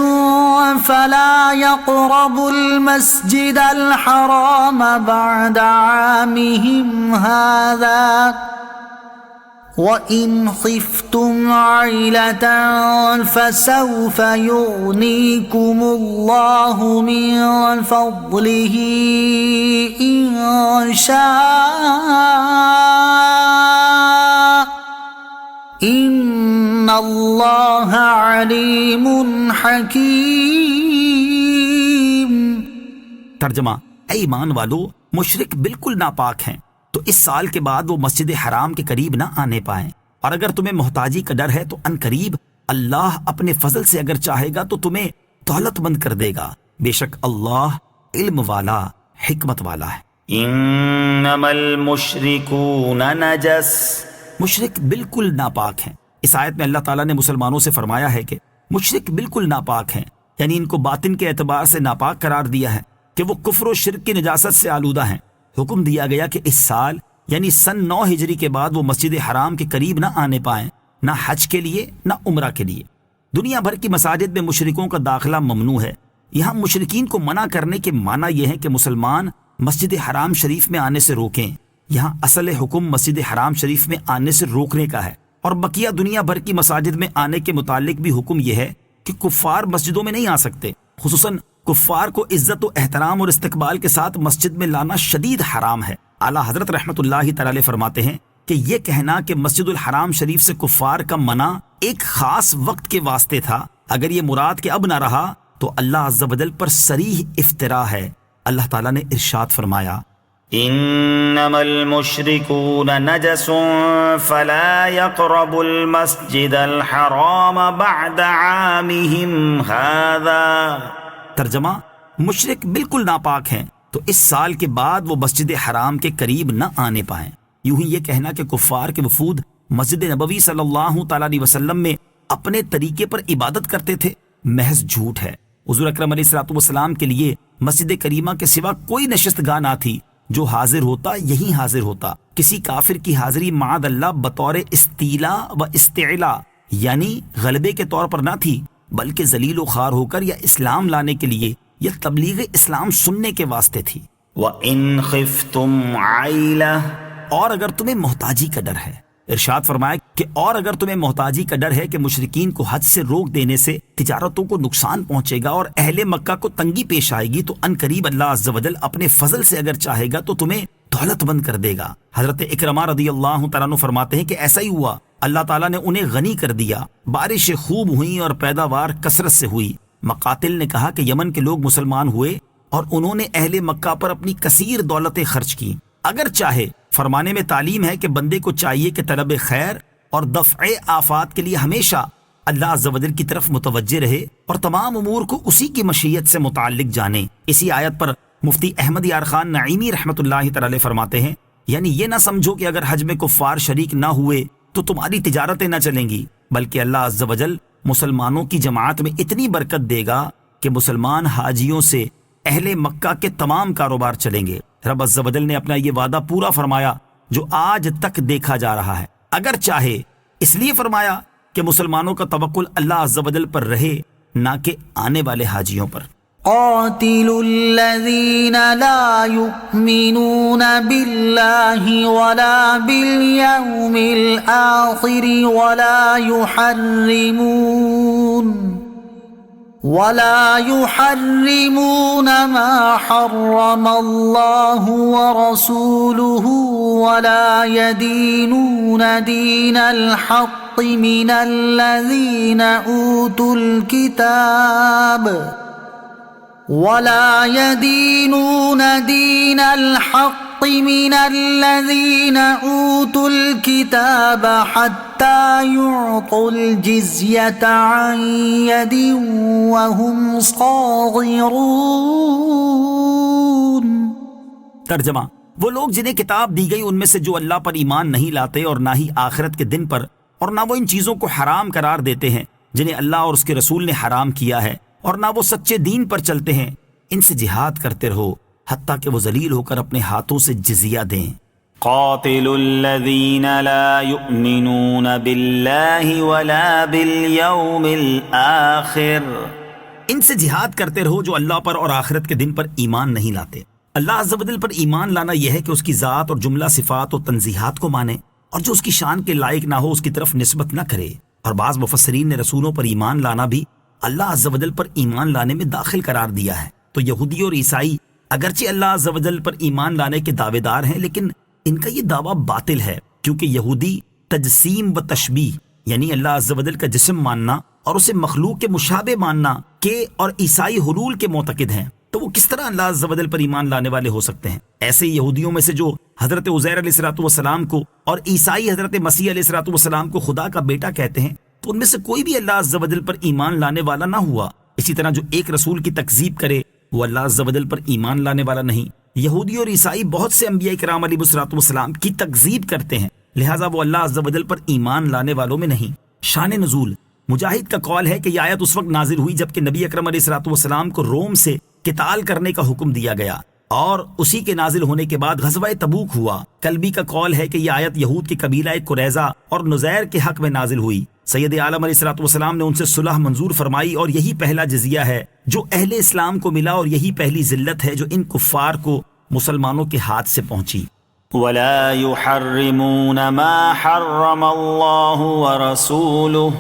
فلا يقربوا المسجد الحرام بعد عامهم هذا وإن خفتم عيلة فسوف يغنيكم الله من فضله إن شاء ان اللہ علیم حکیم۔ ترجمہ: اے ایمان والو، مشرک بالکل ناپاک ہیں تو اس سال کے بعد وہ مسجد حرام کے قریب نہ آنے پائیں، اور اگر تمہیں محتاجی کا ڈر ہے تو ان قریب اللہ اپنے فضل سے اگر چاہے گا تو تمہیں دولت مند کر دے گا، بے شک اللہ علم والا حکمت والا ہے۔ انما المشرکون نجس، مشرک بالکل ناپاک ہیں۔ اس آیت میں اللہ تعالیٰ نے مسلمانوں سے فرمایا ہے کہ مشرک بالکل ناپاک ہیں، یعنی ان کو باطن کے اعتبار سے ناپاک قرار دیا ہے کہ وہ کفر و شرک کی نجاست سے آلودہ ہیں۔ حکم دیا گیا کہ اس سال یعنی سن 9 ہجری کے بعد وہ مسجد حرام کے قریب نہ آنے پائیں، نہ حج کے لیے نہ عمرہ کے لیے۔ دنیا بھر کی مساجد میں مشرکوں کا داخلہ ممنوع ہے۔ یہاں مشرکین کو منع کرنے کے معنی یہ ہے کہ مسلمان مسجد حرام شریف میں آنے سے روکیں۔ یہاں اصل حکم مسجد حرام شریف میں آنے سے روکنے کا ہے، اور بقیہ دنیا بھر کی مساجد میں آنے کے متعلق بھی حکم یہ ہے کہ کفار مسجدوں میں نہیں آ سکتے. خصوصاً کفار کو عزت و احترام اور استقبال کے ساتھ مسجد میں لانا شدید حرام ہے. اعلیٰ حضرت رحمۃ اللہ تعالی فرماتے ہیں کہ یہ کہنا کہ مسجد الحرام شریف سے کفار کا منع ایک خاص وقت کے واسطے تھا، اگر یہ مراد کہ اب نہ رہا تو اللہ عز و جل پر صریح افتراء ہے. اللہ تعالیٰ نے ارشاد فرمایا انما المشركون نجس فلا يقربوا المسجد الحرام بعد عامهم هذا. ترجمہ، مشرک بالکل ناپاک ہیں تو اس سال کے بعد وہ مسجد حرام کے قریب نہ آنے پائیں. یوں ہی یہ کہنا کہ کفار کے وفود مسجد نبوی صلی اللہ تعالیٰ علیہ وسلم میں اپنے طریقے پر عبادت کرتے تھے محض جھوٹ ہے. حضور اکرم علیہ الصلوۃ والسلام کے لیے مسجد کریمہ کے سوا کوئی نشست گاہ نہ تھی. جو حاضر ہوتا یہی حاضر ہوتا. کسی کافر کی حاضری معاذ اللہ بطور استیلا و استعلا یعنی غلبے کے طور پر نہ تھی، بلکہ ذلیل و خوار ہو کر یا اسلام لانے کے لیے یا تبلیغ اسلام سننے کے واسطے تھی. وَإِنْ خِفْتُمْ عَيْلَةً، اور اگر تمہیں محتاجی کا ڈر ہے. ارشاد فرمایا کہ اور اگر تمہیں محتاجی کا ڈر ہے کہ مشرکین کو حج سے روک دینے سے تجارتوں کو نقصان پہنچے گا اور اہل مکہ کو تنگی پیش آئے گی، تو ان قریب اللہ عز و جل اپنے فضل سے اگر چاہے گا تو تمہیں دولت مند کر دے گا. حضرت اکرمہ رضی اللہ تعالیٰ عنہ فرماتے ہیں کہ ایسا ہی ہوا. اللہ تعالیٰ نے انہیں غنی کر دیا، بارشیں خوب ہوئیں اور پیداوار کثرت سے ہوئی. مقاتل نے کہا کہ یمن کے لوگ مسلمان ہوئے اور انہوں نے اہل مکہ پر اپنی کثیر دولتیں خرچ کی. اگر چاہے فرمانے میں تعلیم ہے کہ بندے کو چاہیے کہ طلب خیر اور دفع آفات کے لیے ہمیشہ اللہ عز و جل کی طرف متوجہ رہے اور تمام امور کو اسی کی مشیت سے متعلق جانے. اسی آیت پر مفتی احمد یار خان نعیمی رحمۃ اللہ تعالی فرماتے ہیں، یعنی یہ نہ سمجھو کہ اگر حج میں کفار شریک نہ ہوئے تو تمہاری تجارتیں نہ چلیں گی، بلکہ اللہ عز و جل مسلمانوں کی جماعت میں اتنی برکت دے گا کہ مسلمان حاجیوں سے اہل مکہ کے تمام کاروبار چلیں گے. رب عز و جل نے اپنا یہ وعدہ پورا فرمایا جو آج تک دیکھا جا رہا ہے. اگر چاہے اس لیے فرمایا کہ مسلمانوں کا توکل اللہ عز و جل پر رہے، نہ کہ آنے والے حاجیوں پر. قاتلوا الذين لا يؤمنون بالله ولا باليوم الآخر ولا يحرمون ما حرم الله ورسوله ولا يدينون دين الحق من الذين أوتوا الكتاب حتى يعطوا الجزية عن يد وهم صاغرون. ترجمہ، وہ لوگ جنہیں کتاب دی گئی ان میں سے جو اللہ پر ایمان نہیں لاتے اور نہ ہی آخرت کے دن پر، اور نہ وہ ان چیزوں کو حرام قرار دیتے ہیں جنہیں اللہ اور اس کے رسول نے حرام کیا ہے، اور نہ وہ سچے دین پر چلتے ہیں، ان سے جہاد کرتے رہو حتیٰ کہ وہ ذلیل ہو کر اپنے ہاتھوں سے جزیہ دیں. قاتلوا الذين لا يؤمنون بالله ولا باليوم الآخر، ان سے جہاد کرتے رہو جو اللہ پر اور آخرت کے دن پر ایمان نہیں لاتے. اللہ عز و جل پر ایمان لانا یہ ہے کہ اس کی ذات اور جملہ صفات و تنزیہات کو مانے، اور جو اس کی شان کے لائق نہ ہو اس کی طرف نسبت نہ کرے. اور بعض مفسرین نے رسولوں پر ایمان لانا بھی اللہ عز و جل پر ایمان لانے میں داخل قرار دیا ہے. تو یہودی اور عیسائی اگرچہ اللہ عز و جل پر ایمان لانے کے دعوے دار ہیں، لیکن ان کا یہ دعویٰ باطل ہے، کیونکہ یہودی تجسیم و تشبیہ یعنی اللہ عز و جل کا جسم ماننا اور اسے مخلوق کے مشابہ ماننا کے، اور عیسائی حلول کے معتقد ہیں. تو وہ کس طرح اللہ عز و جل پر ایمان لانے والے ہو سکتے ہیں؟ ایسے یہودیوں میں سے جو حضرت عزیر علیہ الصلوۃ والسلام کو اور عیسائی حضرت مسیح علیہ الصلوۃ والسلام کو خدا کا بیٹا کہتے ہیں، تو ان میں سے کوئی بھی اللہ عز و جل پر ایمان لانے والا نہ ہوا. اسی طرح جو ایک رسول کی تکذیب کرے وہ اللہ عز و جل پر ایمان لانے والا نہیں. یہودی اور عیسائی بہت سے انبیاء کرام علیہ الصلوۃ والسلام کی تکذیب کرتے ہیں، لہٰذا وہ اللہ عز و جل پر ایمان لانے والوں میں نہیں. شان نزول، مجاہد کا قول ہے کہ یہ آیت اس وقت نازل ہوئی جبکہ نبی اکرم علیہ الصلوۃ والسلام کو روم سے قتال کرنے کا حکم دیا گیا، اور اسی کے نازل ہونے کے بعد غزوہ تبوک ہوا. کلبی کا قول ہے کہ یہ آیت یہود کے قبیلہ قریظہ اور نزیر کے حق میں نازل ہوئی. سید عالم علیہ الصلوۃ والسلام نے ان سے صلح منظور فرمائی، اور یہی پہلا جزیہ ہے جو اہل اسلام کو ملا، اور یہی پہلی ذلت ہے جو ان کفار کو مسلمانوں کے ہاتھ سے پہنچی. ولا يحرمون ما حرم الله ورسوله،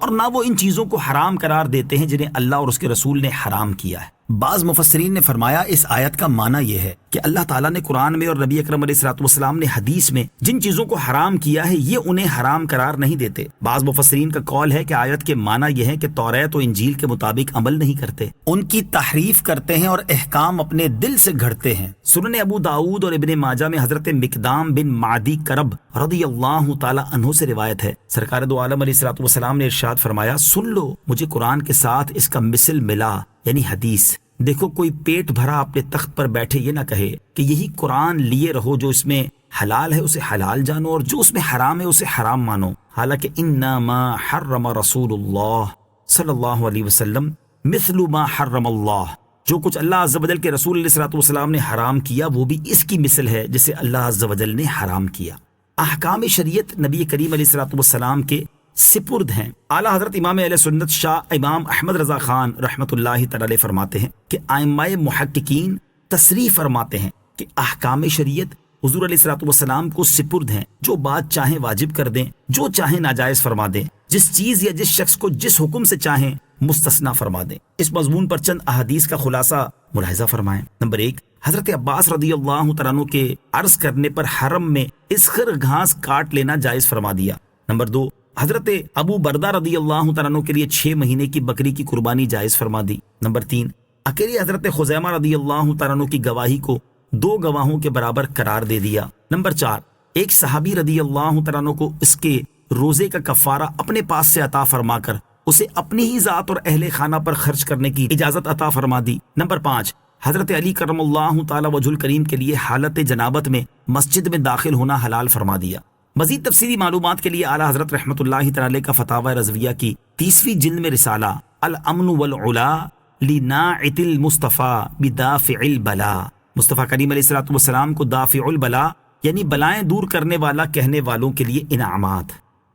اور نہ وہ ان چیزوں کو حرام قرار دیتے ہیں جنہیں اللہ اور اس کے رسول نے حرام کیا ہے۔ بعض مفسرین نے فرمایا اس آیت کا معنی یہ ہے کہ اللہ تعالیٰ نے قرآن میں اور نبی اکرم علیہ الصلوۃ والسلام نے حدیث میں جن چیزوں کو حرام کیا ہے یہ انہیں حرام قرار نہیں دیتے۔ بعض مفسرین کا قول ہے کہ آیت کے معنی یہ ہے کہ توریت و انجیل کے مطابق عمل نہیں کرتے، ان کی تحریف کرتے ہیں اور احکام اپنے دل سے گھڑتے ہیں۔ سنن ابو داؤد اور ابن ماجہ میں حضرت مقدام بن معدی کرب رضی اللہ تعالی عنہ سے روایت ہے، سرکار دو عالم علیہ الصلوۃ والسلام نے ارشاد فرمایا، سن لو مجھے قرآن کے ساتھ اس کا مثل ملا، یعنی حدیث۔ دیکھو کوئی پیٹ بھرا اپنے تخت پر بیٹھے یہ نہ کہے کہ یہی قرآن لیے رہو، جو اس میں حلال ہے اسے حلال جانو اور جو اس میں حرام ہے اسے حرام مانو، حالانکہ انما حرم رسول اللہ صلی اللہ علیہ وسلم مثل ما حرم اللہ، جو کچھ اللہ عز و جل کے رسول علیہ الصلوۃ والسلام نے حرام کیا وہ بھی اس کی مثل ہے جسے اللہ عز و جل نے حرام کیا۔ احکام شریعت نبی کریم علیہ الصلوۃ والسلام کے سپرد ہیں۔ اعلیٰ حضرت امام اہل سنت شاہ امام احمد رضا خان رحمۃ اللہ تعالی فرماتے ہیں کہ ائمہ محققین تصریح فرماتے ہیں کہ احکام شریعت حضور علیہ الصلوۃ والسلام کو سپرد ہیں، جو بات چاہیں واجب کر دیں، جو چاہیں ناجائز فرما دیں، جس چیز یا جس شخص کو جس حکم سے چاہیں مستثنا فرما دیں۔ اس مضمون پر چند احادیث کا خلاصہ ملاحظہ فرمائیں۔ نمبر 1، حضرت عباس رضی اللہ تعالیٰ عنہ کے عرض کرنے پر حرم میں اسخر گھاس کاٹ لینا جائز فرما دیا۔ نمبر 2، حضرت ابو بردہ رضی اللہ تعالیٰ عنہ کے لیے 6 مہینے کی بکری کی قربانی جائز فرما دی۔ نمبر 3، اکیلے حضرت خزیمہ رضی اللہ تعالیٰ عنہ کی گواہی کو 2 گواہوں کے برابر قرار دے دیا۔ نمبر 4، ایک صحابی رضی اللہ تعالیٰ عنہ کو اس کے روزے کا کفارہ اپنے پاس سے عطا فرما کر اسے اپنی ہی ذات اور اہل خانہ پر خرچ کرنے کی اجازت عطا فرما دی۔ نمبر 5، حضرت علی کرم اللہ تعالیٰ وجہ الکریم کے لیے حالت جنابت میں مسجد میں داخل ہونا حلال فرما دیا۔ مزید تفصیلی معلومات کے لیے اعلیٰ حضرت رحمۃ اللہ تعالی کا فتاوی رضویہ کی 30ویں جلد میں رسالہ الامن والعلا لناعت المصطفیٰ بدافع البلا، مصطفیٰ کریم علیہ الصلوۃ والسلام کو دافع البلا یعنی بلائیں دور کرنے والا کہنے والوں کے لیے انعامات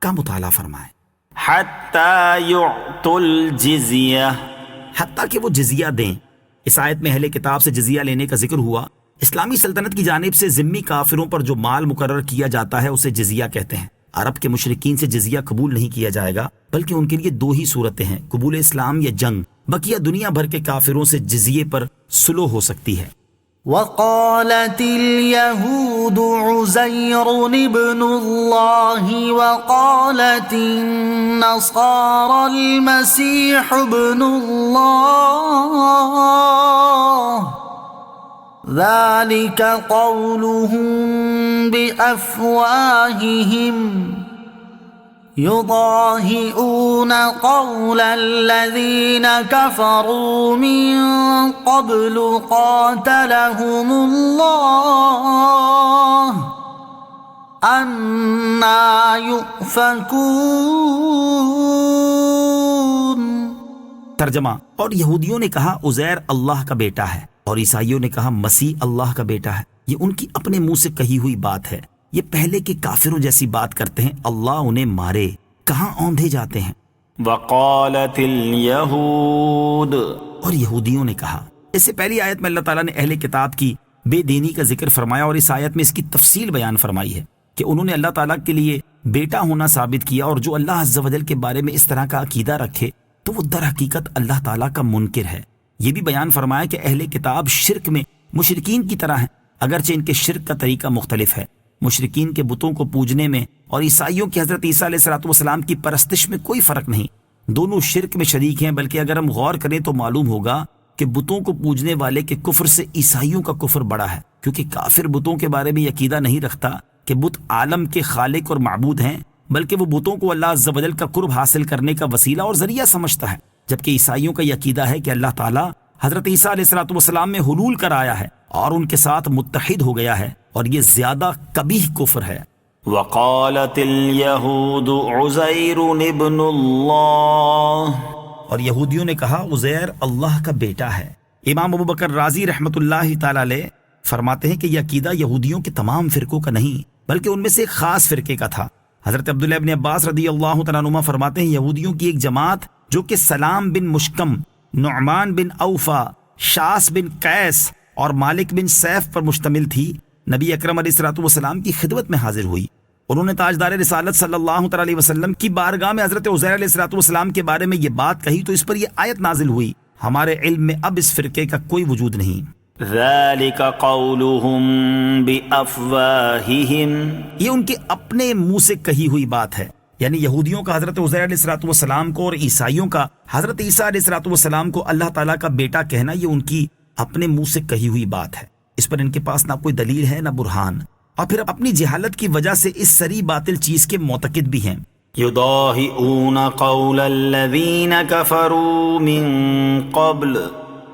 کا مطالعہ فرمائیں۔ حتی یعطوا الجزیہ، حتیٰ کہ وہ جزیہ دیں۔ اس آیت میں اہل کتاب سے جزیہ لینے کا ذکر ہوا۔ اسلامی سلطنت کی جانب سے ذمی کافروں پر جو مال مقرر کیا جاتا ہے اسے جزیہ کہتے ہیں۔ عرب کے مشرکین سے جزیہ قبول نہیں کیا جائے گا، بلکہ ان کے لیے 2 ہی صورتیں ہیں، قبول اسلام یا جنگ۔ بقیہ دنیا بھر کے کافروں سے جزیے پر سلو ہو سکتی ہے۔ وقالت اليهود عزير ابن الله وقالت النصارى المسيح ابن الله ذلك قولهم بأفواههم يضاهئون قول الذين كفروا من قبل قاتلهم الله أنى يؤفكون۔ ترجمہ، اور یہودیوں نے کہا عزیر اللہ کا بیٹا ہے اور عیسائیوں نے کہا مسیح اللہ کا بیٹا ہے۔ یہ ان کی اپنے منہ سے کہی ہوئی بات ہے، یہ پہلے کے کافروں جیسی بات کرتے ہیں۔ اللہ انہیں مارے، کہاں اوندھے جاتے ہیں۔ وقالت الیہود، اور یہودیوں نے کہا۔ اس سے پہلی آیت میں اللہ تعالیٰ نے اہل کتاب کی بے دینی کا ذکر فرمایا اور اس آیت میں اس کی تفصیل بیان فرمائی ہے کہ انہوں نے اللہ تعالیٰ کے لیے بیٹا ہونا ثابت کیا، اور جو اللہ عز و جل کے بارے میں اس طرح کا عقیدہ رکھے تو وہ در حقیقت اللہ تعالیٰ کا منکر ہے۔ یہ بھی بیان فرمایا کہ اہل کتاب شرک میں مشرکین کی طرح ہیں، اگرچہ ان کے شرک کا طریقہ مختلف ہے۔ مشرکین کے بتوں کو پوجنے میں اور عیسائیوں کی حضرت عیسیٰ علیہ الصلوۃ والسلام کی پرستش میں کوئی فرق نہیں، دونوں شرک میں شریک ہیں۔ بلکہ اگر ہم غور کریں تو معلوم ہوگا کہ بتوں کو پوجنے والے کے کفر سے عیسائیوں کا کفر بڑا ہے، کیونکہ کافر بتوں کے بارے میں عقیدہ نہیں رکھتا کہ بت عالم کے خالق اور معبود ہیں، بلکہ وہ بتوں کو اللہ عز و جل کا قرب حاصل کرنے کا وسیلہ اور ذریعہ سمجھتا ہے، جبکہ عیسائیوں کا یہ عقیدہ ہے کہ اللہ تعالیٰ حضرت عیسیٰ علیہ الصلوۃ والسلام میں حلول کر آیا ہے اور ان کے ساتھ متحد ہو گیا ہے، اور یہ زیادہ قبیح کفر ہے۔ وقالت الیہود عزیر ابن اللہ، اور یہودیوں نے کہا عزیر اللہ کا بیٹا ہے۔ امام ابو بکر رازی رحمۃ اللہ تعالی علیہ فرماتے ہیں کہ یہ عقیدہ یہودیوں کے تمام فرقوں کا نہیں، بلکہ ان میں سے ایک خاص فرقے کا تھا۔ حضرت عبداللہ ابن عباس رضی اللہ تعالیٰ عنہما فرماتے ہیں یہودیوں کی ایک جماعت جو کہ سلام بن مشکم، نعمان بن اوفا، شاس بن قیس اور مالک بن سیف پر مشتمل تھی، نبی اکرم علیہ الصلوۃ والسلام کی خدمت میں حاضر ہوئی۔ انہوں نے تاجدار رسالت صلی اللہ تعالی علیہ وسلم کی بارگاہ میں حضرت عزیر علیہ الصلوۃ والسلام کے بارے میں یہ بات کہی تو اس پر یہ آیت نازل ہوئی، ہمارے علم میں اب اس فرقے کا کوئی وجود نہیں۔ ذلك قولهم بأفواههم، یہ ان کے اپنے منہ سے کہی ہوئی بات ہے، یعنی یہودیوں کا حضرت عزیر علیہ الصلوۃ والسلام کو اور عیسائیوں کا حضرت عیسیٰ علیہ الصلوۃ والسلام کو اللہ تعالیٰ کا بیٹا کہنا، یہ ان کی اپنے منہ سے کہی ہوئی بات ہے، اس پر ان کے پاس نہ کوئی دلیل ہے نہ برہان، اور پھر اپنی جہالت کی وجہ سے اس سری باطل چیز کے معتقد بھی ہیں۔ يضاهئون قول الذين كفروا من قبل،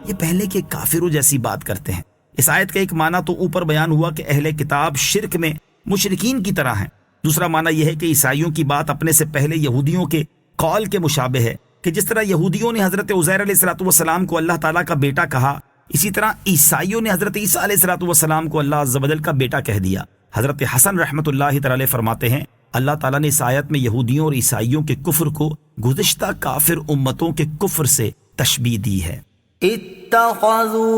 یہ پہلے کے کافروں جیسی بات کرتے ہیں۔ اس آیت کا ایک معنی تو اوپر بیان ہوا کہ اہل کتاب شرک میں مشرکین کی طرح ہیں، دوسرا معنی یہ ہے کہ عیسائیوں کی بات اپنے سے پہلے یہودیوں کے قول کے مشابہ ہے، کہ جس طرح یہودیوں نے حضرت عزیر علیہ الصلوۃ والسلام کو اللہ تعالیٰ کا بیٹا کہا، اسی طرح عیسائیوں نے حضرت عیسیٰ علیہ الصلوۃ والسلام کو اللہ عز و جل کا بیٹا کہہ دیا۔ حضرت حسن رحمۃ اللہ تعالی فرماتے ہیں، اللہ تعالیٰ نے اس آیت میں یہودیوں اور عیسائیوں کے کفر کو گزشتہ کافر امتوں کے کفر سے تشبیہ دی ہے۔ اتخذوا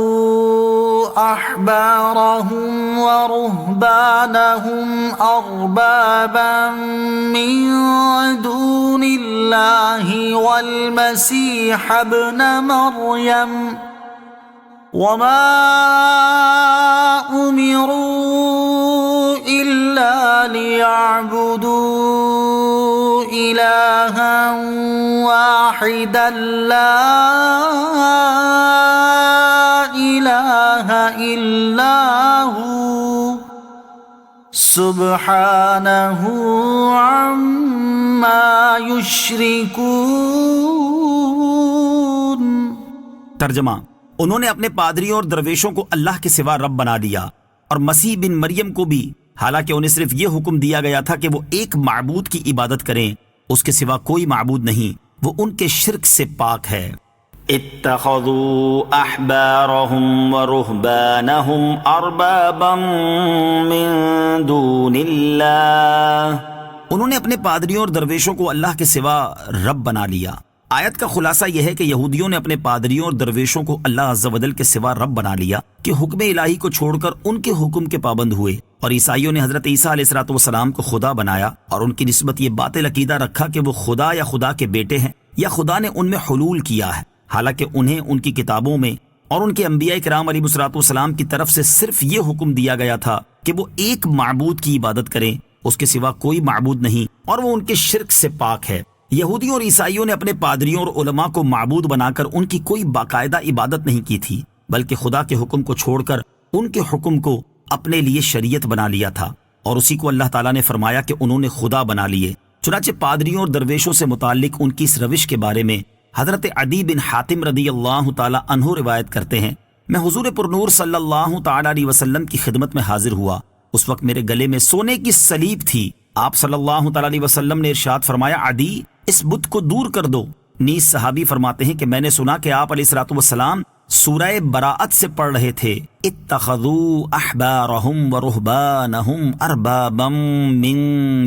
احبارهم ورهبانهم اربابا من دون الله والمسيح ابن مريم وما امروا الا ليعبدوا الها واحدا لا الہ الا هو سبحانہ عما یشرکون۔ ترجمہ، انہوں نے اپنے پادریوں اور درویشوں کو اللہ کے سوا رب بنا دیا، اور مسیح بن مریم کو بھی، حالانکہ انہیں صرف یہ حکم دیا گیا تھا کہ وہ ایک معبود کی عبادت کریں، اس کے سوا کوئی معبود نہیں، وہ ان کے شرک سے پاک ہے۔ اتخذوا احبارهم ورهبانهم اربابا من دون اللہ، انہوں نے اپنے پادریوں اور درویشوں کو اللہ کے سوا رب بنا لیا۔ آیت کا خلاصہ یہ ہے کہ یہودیوں نے اپنے پادریوں اور درویشوں کو اللہ عز و جل کے سوا رب بنا لیا کہ حکم الہی کو چھوڑ کر ان کے حکم کے پابند ہوئے، اور عیسائیوں نے حضرت عیسیٰ علیہ الصلوۃ والسلام کو خدا بنایا اور ان کی نسبت یہ باطل عقیدہ رکھا کہ وہ خدا یا خدا کے بیٹے ہیں یا خدا نے ان میں حلول کیا ہے، حالانکہ انہیں ان کی کتابوں میں اور ان کے انبیاء کرام علیہ الصلوۃ والسلام کی طرف سے صرف یہ حکم دیا گیا تھا کہ وہ ایک معبود کی عبادت کریں، اس کے سوا کوئی معبود نہیں، اور وہ ان کے شرک سے پاک ہے۔ یہودیوں اور عیسائیوں نے اپنے پادریوں اور علماء کو معبود بنا کر ان کی کوئی باقاعدہ عبادت نہیں کی تھی، بلکہ خدا کے حکم کو چھوڑ کر ان کے حکم کو اپنے لیے شریعت بنا لیا تھا، اور اسی کو اللہ تعالیٰ نے فرمایا کہ انہوں نے خدا بنا لیے۔ چنانچہ پادریوں اور درویشوں سے متعلق ان کی اس روش کے بارے میں حضرت عدی بن حاتم رضی اللہ تعالی عنہ روایت کرتے ہیں، میں حضور پرنور صلی اللہ تعالی علیہ وسلم کی خدمت میں حاضر ہوا، اس وقت میرے گلے میں سونے کی سلیب تھی، آپ صلی اللہ تعالی علیہ وسلم نے ارشاد فرمایا، عدی اس بت کو دور کر دو۔ نیز صحابی فرماتے ہیں کہ میں نے سنا کہ آپ علیہ الصلوۃ والسلام سورہ براءت سے پڑھ رہے تھے، اتخذوا احبارهم ورهبانهم اربابا من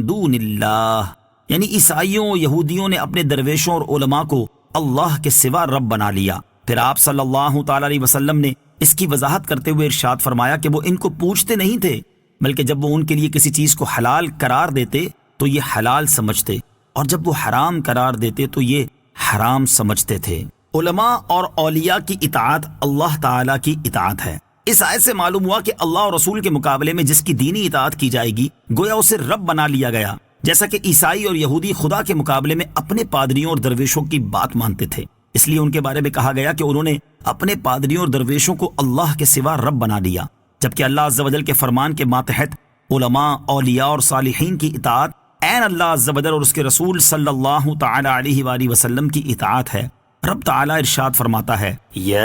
دون اللہ، یعنی عیسائیوں یہودیوں نے اپنے درویشوں اور علماء کو اللہ کے سوا رب بنا لیا۔ پھر آپ صلی اللہ تعالی علیہ وسلم نے اس کی وضاحت کرتے ہوئے ارشاد فرمایا کہ وہ ان کو پوچھتے نہیں تھے، بلکہ جب وہ ان کے لیے کسی چیز کو حلال قرار دیتے تو یہ حلال سمجھتے، اور جب وہ حرام قرار دیتے تو یہ حرام سمجھتے تھے۔ علماء اور اولیاء کی اطاعت اللہ تعالیٰ کی اطاعت ہے۔ اس آیت سے معلوم ہوا کہ اللہ اور رسول کے مقابلے میں جس کی دینی اطاعت کی جائے گی گویا اسے رب بنا لیا گیا، جیسا کہ عیسائی اور یہودی خدا کے مقابلے میں اپنے پادریوں اور درویشوں کی بات مانتے تھے، اس لیے ان کے بارے میں کہا گیا کہ انہوں نے اپنے پادریوں اور درویشوں کو اللہ کے سوا رب بنا لیا، جبکہ اللہ عز و جل کے فرمان کے ماتحت علماء، اولیاء اور صالحین کی اطاعت عین اللہ عز و جل اور اس کے رسول صلی اللہ تعالی علیہ وآلہ وسلم کی اطاعت ہے۔ رب تعالیٰ ارشاد فرماتا ہے، یا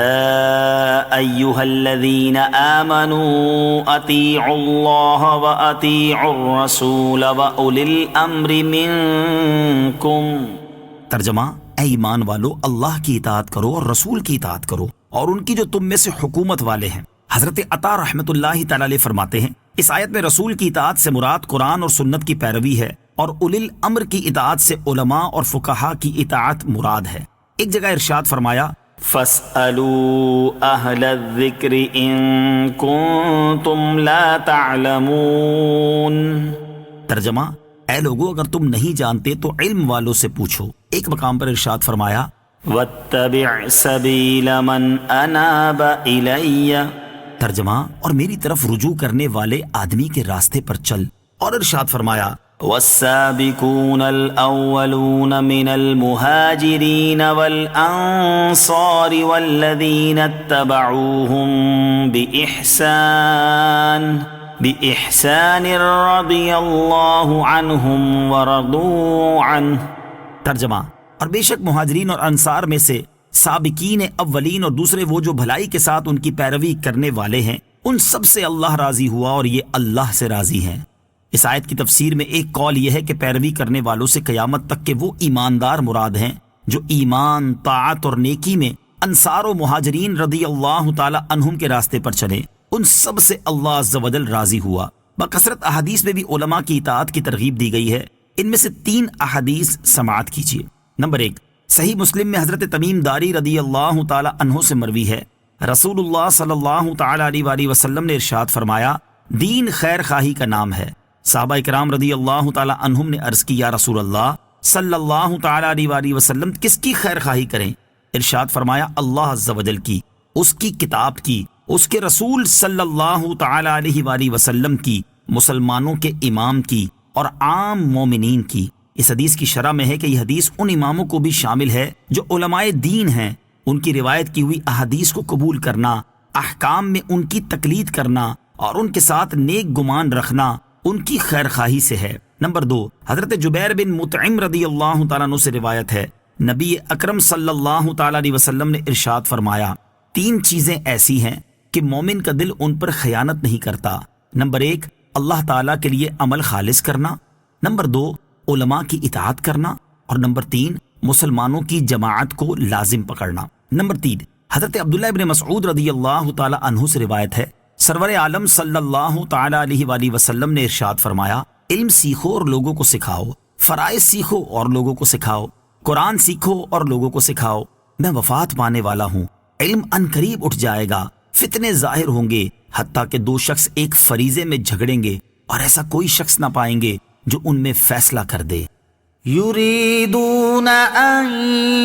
ایہا الذین آمنوا اطیعوا اللہ واطیعوا الرسول واولی الامر منکم۔ ترجمہ، اے ایمان والو، اللہ کی اطاعت کرو اور رسول کی اطاعت کرو اور ان کی جو تم میں سے حکومت والے ہیں۔ حضرت عطا رحمۃ اللہ تعالی علیہ فرماتے ہیں، اس آیت میں رسول کی اطاعت سے مراد قرآن اور سنت کی پیروی ہے، اور اولی الامر کی اطاعت سے علماء اور فقہا کی اطاعت مراد ہے۔ ایک جگہ ارشاد فرمایا، فاسألوا أهل الذكر إن كنتم لا تعلمون۔ ترجمہ، اے لوگو اگر تم نہیں جانتے تو علم والوں سے پوچھو۔ ایک مقام پر ارشاد فرمایا واتبع سبیل من اناب الی۔ ترجمہ، اور میری طرف رجوع کرنے والے آدمی کے راستے پر چل۔ اور ارشاد فرمایا والسابقون الأولون من المهاجرين والأنصار والذين اتبعوهم بإحسان رضي الله عنهم ورضوا عنه۔ ترجمہ، اور بے شک مہاجرین اور انصار میں سے سابقین اولین اور دوسرے وہ جو بھلائی کے ساتھ ان کی پیروی کرنے والے ہیں، ان سب سے اللہ راضی ہوا اور یہ اللہ سے راضی ہیں۔ اس آیت کی تفسیر میں ایک قول یہ ہے کہ پیروی کرنے والوں سے قیامت تک کے وہ ایماندار مراد ہیں جو ایمان، طاعت اور نیکی میں انصار و مہاجرین رضی اللہ تعالی عنہم کے راستے پر چلے، ان سب سے اللہ عز و جل راضی ہوا۔ بکثرت احادیث میں بھی علماء کی اطاعت کی ترغیب دی گئی ہے۔ ان میں سے 3 احادیث سماعت کیجیے۔ نمبر 1، صحیح مسلم میں حضرت تمیم داری رضی اللہ تعالی عنہ سے مروی ہے، رسول اللہ صلی اللہ تعالی علیہ وآلہ وسلم نے ارشاد فرمایا، دین خیر خواہی کا نام ہے۔ صحابہ کرام رضی اللہ تعالی عنہم نے عرض کی، یا رسول اللہ صلی اللہ تعالی علیہ وآلہ وسلم کس کی خیر خواہی کریں؟ ارشاد فرمایا، اللہ عز و جل کی، اس کی کتاب کی، اس کے رسول صلی اللہ تعالی علیہ وآلہ وسلم کی، مسلمانوں کے امام کی اور عام مومنین کی۔ اس حدیث کی شرح میں ہے کہ یہ حدیث ان اماموں کو بھی شامل ہے جو علماء دین ہیں، ان کی روایت کی ہوئی احادیث کو قبول کرنا، احکام میں ان کی تقلید کرنا اور ان کے ساتھ نیک گمان رکھنا ان کی خیر خواہی سے ہے۔ نمبر 2، حضرت جبیر بن مطعم رضی اللہ تعالیٰ عنہ سے روایت ہے، نبی اکرم صلی اللہ تعالیٰ علیہ وسلم نے ارشاد فرمایا، 3 چیزیں ایسی ہیں کہ مومن کا دل ان پر خیانت نہیں کرتا۔ نمبر 1، اللہ تعالیٰ کے لیے عمل خالص کرنا۔ نمبر 2، علماء کی اطاعت کرنا۔ اور نمبر 3، مسلمانوں کی جماعت کو لازم پکڑنا۔ نمبر 3، حضرت عبداللہ بن مسعود رضی اللہ تعالیٰ عنہ سے روایت ہے، سرور عالم صلی اللہ تعالی علیہ وآلہ وسلم نے ارشاد فرمایا، علم سیکھو اور لوگوں کو سکھاؤ، فرائض سیکھو اور لوگوں کو سکھاؤ، قرآن سیکھو اور لوگوں کو سکھاؤ، میں وفات پانے والا ہوں، علم ان قریب اٹھ جائے گا، فتنے ظاہر ہوں گے، حتیٰ کہ 2 شخص ایک فریضے میں جھگڑیں گے اور ایسا کوئی شخص نہ پائیں گے جو ان میں فیصلہ کر دے۔ يريدون أن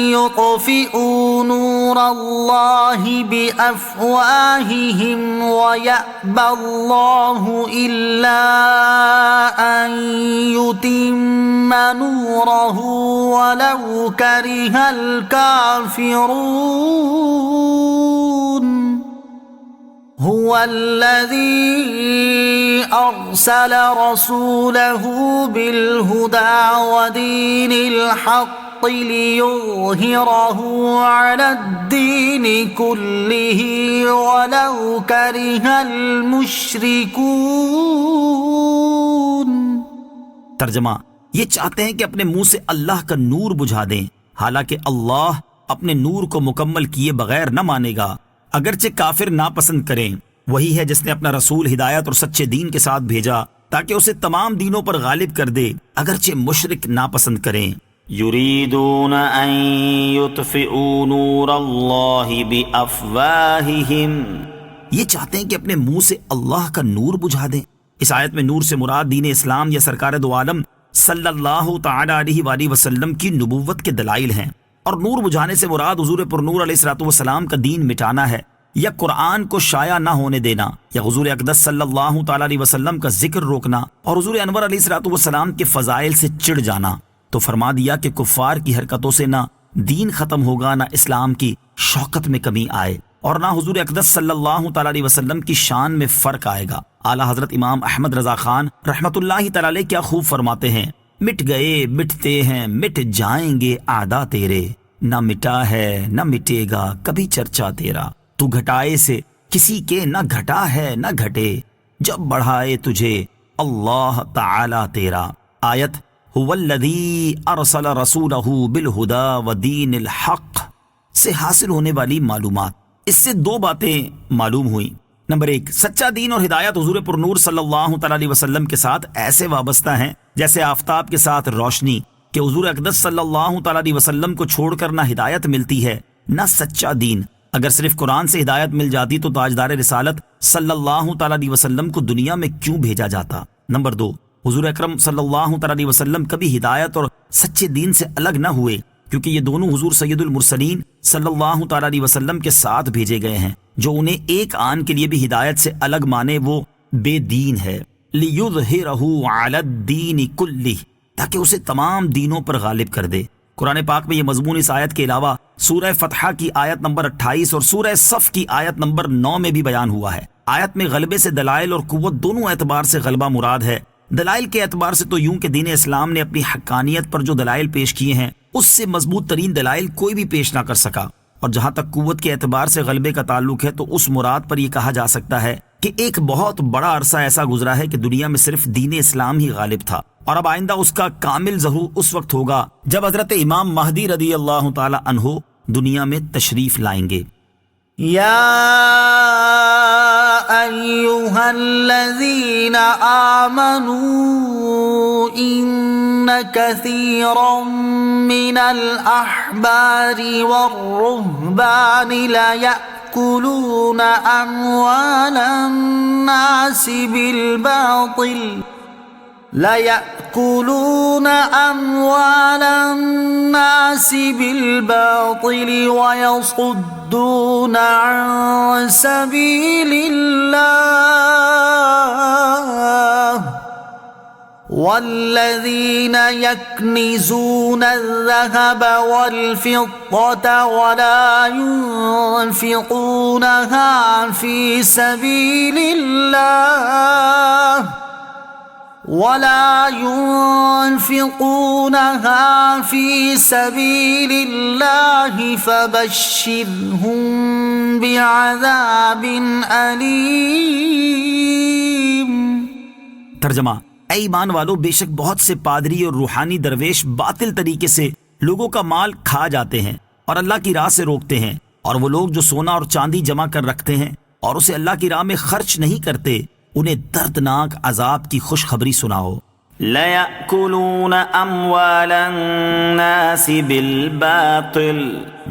يطفئوا نور الله بأفواههم ويأبى الله إلا أن يتم نوره ولو كره الكافرون هو الذي أرسل رسوله بالهدى ودين الحق ليظهره على الدين كله ولو كره المشركون۔ ترجمہ، یہ چاہتے ہیں کہ اپنے منہ سے اللہ کا نور بجھا دیں، حالانکہ اللہ اپنے نور کو مکمل کیے بغیر نہ مانے گا، اگرچہ کافر ناپسند کریں۔ وہی ہے جس نے اپنا رسول ہدایت اور سچے دین کے ساتھ بھیجا تاکہ اسے تمام دینوں پر غالب کر دے، اگرچہ مشرک ناپسند کریں۔ یریدون ان یطفئوا نور اللہ بافواہہم، یہ چاہتے ہیں کہ اپنے منہ سے اللہ کا نور بجھا دیں۔ اس آیت میں نور سے مراد دین اسلام یا سرکار دو عالم صلی اللہ تعالی علیہ وآلہ وسلم کی نبوت کے دلائل ہیں، اور نور بجھانے سے مراد حضور پر نور علیہ الصلوۃ والسلام کا دین مٹانا ہے، یا قرآن کو شائع نہ ہونے دینا، یا حضور اقدس صلی اللہ تعالی علیہ وسلم کا ذکر روکنا، اور حضور انور علیہ الصلوۃ والسلام کے فضائل سے چڑ جانا۔ تو فرما دیا کہ کفار کی حرکتوں سے نہ دین ختم ہوگا، نہ اسلام کی شوکت میں کمی آئے، اور نہ حضور اقدس صلی اللہ تعالی علیہ وسلم کی شان میں فرق آئے گا۔ اعلیٰ حضرت امام احمد رضا خان رحمۃ اللہ تعالی علیہ کیا خوب فرماتے ہیں، مٹ گئے مٹتے ہیں مٹ جائیں گے اعداء تیرے، نہ مٹا ہے نہ مٹے گا کبھی چرچا تیرا، تو گھٹائے سے کسی کے نہ گھٹا ہے نہ گھٹے، جب بڑھائے تجھے اللہ تعالی تیرا۔ آیت هو الذی ارسل رسولہ بالہدی ودین الحق سے حاصل ہونے والی معلومات۔ اس سے 2 باتیں معلوم ہوئیں۔ نمبر 1، سچا دین اور ہدایت حضور پر نور صلی اللہ تعالی علیہ وسلم کے ساتھ ایسے وابستہ ہیں جیسے آفتاب کے ساتھ روشنی، کہ حضور اقدس صلی اللہ تعالی علیہ وسلم کو چھوڑ کر نہ ہدایت ملتی ہے نہ سچا دین۔ اگر صرف قرآن سے ہدایت مل جاتی تو تاجدار رسالت صلی اللہ تعالیٰ علیہ وسلم کو دنیا میں کیوں بھیجا جاتا؟ نمبر 2، حضور اکرم صلی اللہ تعالیٰ علیہ وسلم کبھی ہدایت اور سچے دین سے الگ نہ ہوئے، کیونکہ یہ دونوں حضور سید المرسلین صلی اللہ تعالیٰ علیہ وسلم کے ساتھ بھیجے گئے ہیں۔ جو انہیں ایک آن کے لیے بھی ہدایت سے الگ مانے وہ بے دین ہے۔ لِيُظْهِرَهُ عَلَى الدِّينِ كُلِّهِ، تاکہ اسے تمام دینوں پر غالب کر دے۔ قرآن پاک میں یہ مضمون اس آیت کے علاوہ سورہ فتحہ کی آیت نمبر 28 اور سورہ صف کی آیت نمبر 9 میں بھی بیان ہوا ہے۔ آیت میں غلبے سے دلائل اور قوت دونوں اعتبار سے غلبہ مراد ہے۔ دلائل کے اعتبار سے تو یوں کہ دین اسلام نے اپنی حقانیت پر جو دلائل پیش کیے ہیں اس سے مضبوط ترین دلائل کوئی بھی پیش نہ کر سکا، اور جہاں تک قوت کے اعتبار سے غلبے کا تعلق ہے تو اس مراد پر یہ کہا جا سکتا ہے کہ ایک بہت بڑا عرصہ ایسا گزرا ہے کہ دنیا میں صرف دین اسلام ہی غالب تھا، اور اب آئندہ اس کا کامل ظہور اس وقت ہوگا جب حضرت امام مہدی رضی اللہ تعالی عنہ دنیا میں تشریف لائیں گے۔ یا ایہا الذین آمنوا ان کثیرا من الاحبار والرہبان لیأکلون اموال الناس بالباطل ويصدون عن سبيل الله والذين يكنزون الذهب والفضة ولا ينفقونها في سبيل الله فبشرهم بعذاب علیم۔ ترجمہ: اے ایمان والو، بے شک بہت سے پادری اور روحانی درویش باطل طریقے سے لوگوں کا مال کھا جاتے ہیں اور اللہ کی راہ سے روکتے ہیں، اور وہ لوگ جو سونا اور چاندی جمع کر رکھتے ہیں اور اسے اللہ کی راہ میں خرچ نہیں کرتے، انہیں دردناک عذاب کی خوشخبری سناؤ۔ لَيَأْكُلُونَ أَمْوَالَ النَّاسِ بِالْبَاطِلِ،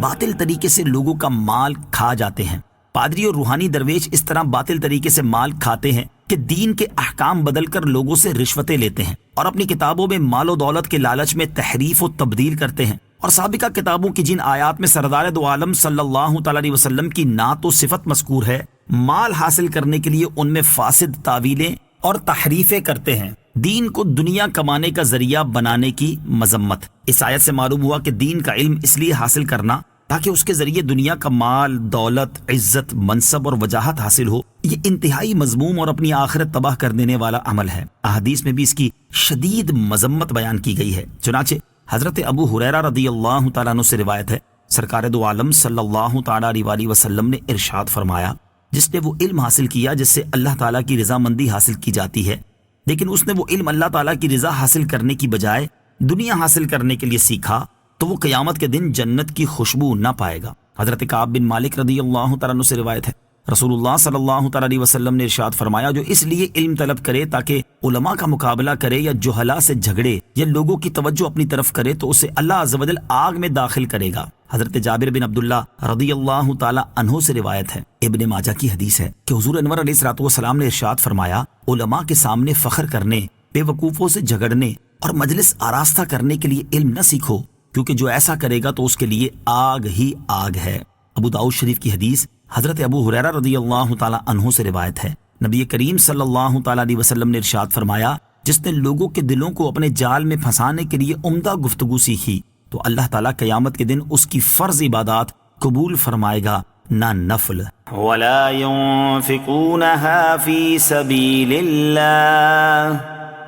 باطل طریقے سے لوگوں کا مال کھا جاتے ہیں۔ پادری اور روحانی درویش اس طرح باطل طریقے سے مال کھاتے ہیں کہ دین کے احکام بدل کر لوگوں سے رشوتیں لیتے ہیں اور اپنی کتابوں میں مال و دولت کے لالچ میں تحریف و تبدیل کرتے ہیں، اور سابقہ کتابوں کی جن آیات میں سردار دو عالم صلی اللہ تعالی علیہ وسلم کی نعت و صفت مذکور ہے، مال حاصل کرنے کے لیے ان میں فاسد تعویلیں اور تحریفیں کرتے ہیں۔ دین کو دنیا کمانے کا ذریعہ بنانے کی مذمت۔ اس آیت سے معلوم ہوا کہ دین کا علم اس لیے حاصل کرنا تاکہ اس کے ذریعے دنیا کا مال، دولت، عزت، منصب اور وجاہت حاصل ہو، یہ انتہائی مذموم اور اپنی آخرت تباہ کر دینے والا عمل ہے۔ احادیث میں بھی اس کی شدید مذمت بیان کی گئی ہے۔ چنانچہ حضرت ابو ہریرہ رضی اللہ تعالیٰ عنہ سے روایت ہے، سرکار دو عالم صلی اللہ تعالیٰ علیہ وسلم نے ارشاد فرمایا، جس نے وہ علم حاصل کیا جس سے اللہ تعالیٰ کی رضامندی حاصل کی جاتی ہے، لیکن اس نے وہ علم اللہ تعالیٰ کی رضا حاصل کرنے کی بجائے دنیا حاصل کرنے کے لیے سیکھا، تو وہ قیامت کے دن جنت کی خوشبو نہ پائے گا۔ حضرت کعب بن مالک رضی اللہ تعالیٰ عنہ سے روایت ہے، رسول اللہ صلی اللہ تعالیٰ علیہ وسلم نے ارشاد فرمایا، جو اس لیے علم طلب کرے تاکہ علماء کا مقابلہ کرے یا جہلاء سے جھگڑے یا لوگوں کی توجہ اپنی طرف کرے تو اسے اللہ عز و جل آگ میں داخل کرے گا۔ حضرت جابر بن عبداللہ رضی اللہ تعالیٰ عنہ سے روایت ہے، ابن ماجہ کی حدیث ہے کہ حضور انور علیہ الصلوۃ والسلام نے ارشاد فرمایا، علماء کے سامنے فخر کرنے، بے وقوفوں سے جھگڑنے اور مجلس آراستہ کرنے کے لیے علم نہ سیکھو، کیونکہ جو ایسا کرے گا تو اس کے لیے آگ ہی آگ ہے۔ ابو داؤد شریف کی حدیث حضرت ابو ہریرہ رضی اللہ تعالیٰ عنہ سے روایت ہے، نبی کریم صلی اللہ تعالیٰ علیہ وسلم نے ارشاد فرمایا، جس نے لوگوں کے دلوں کو اپنے جال میں پھنسانے کے لیے عمدہ گفتگو سیکھی تو اللہ تعالیٰ قیامت کے دن اس کی فرض عبادات قبول فرمائے گا، نہ نفل۔ وَلَا يُنفِقُونَهَا فِي سَبِيلِ اللَّهِ،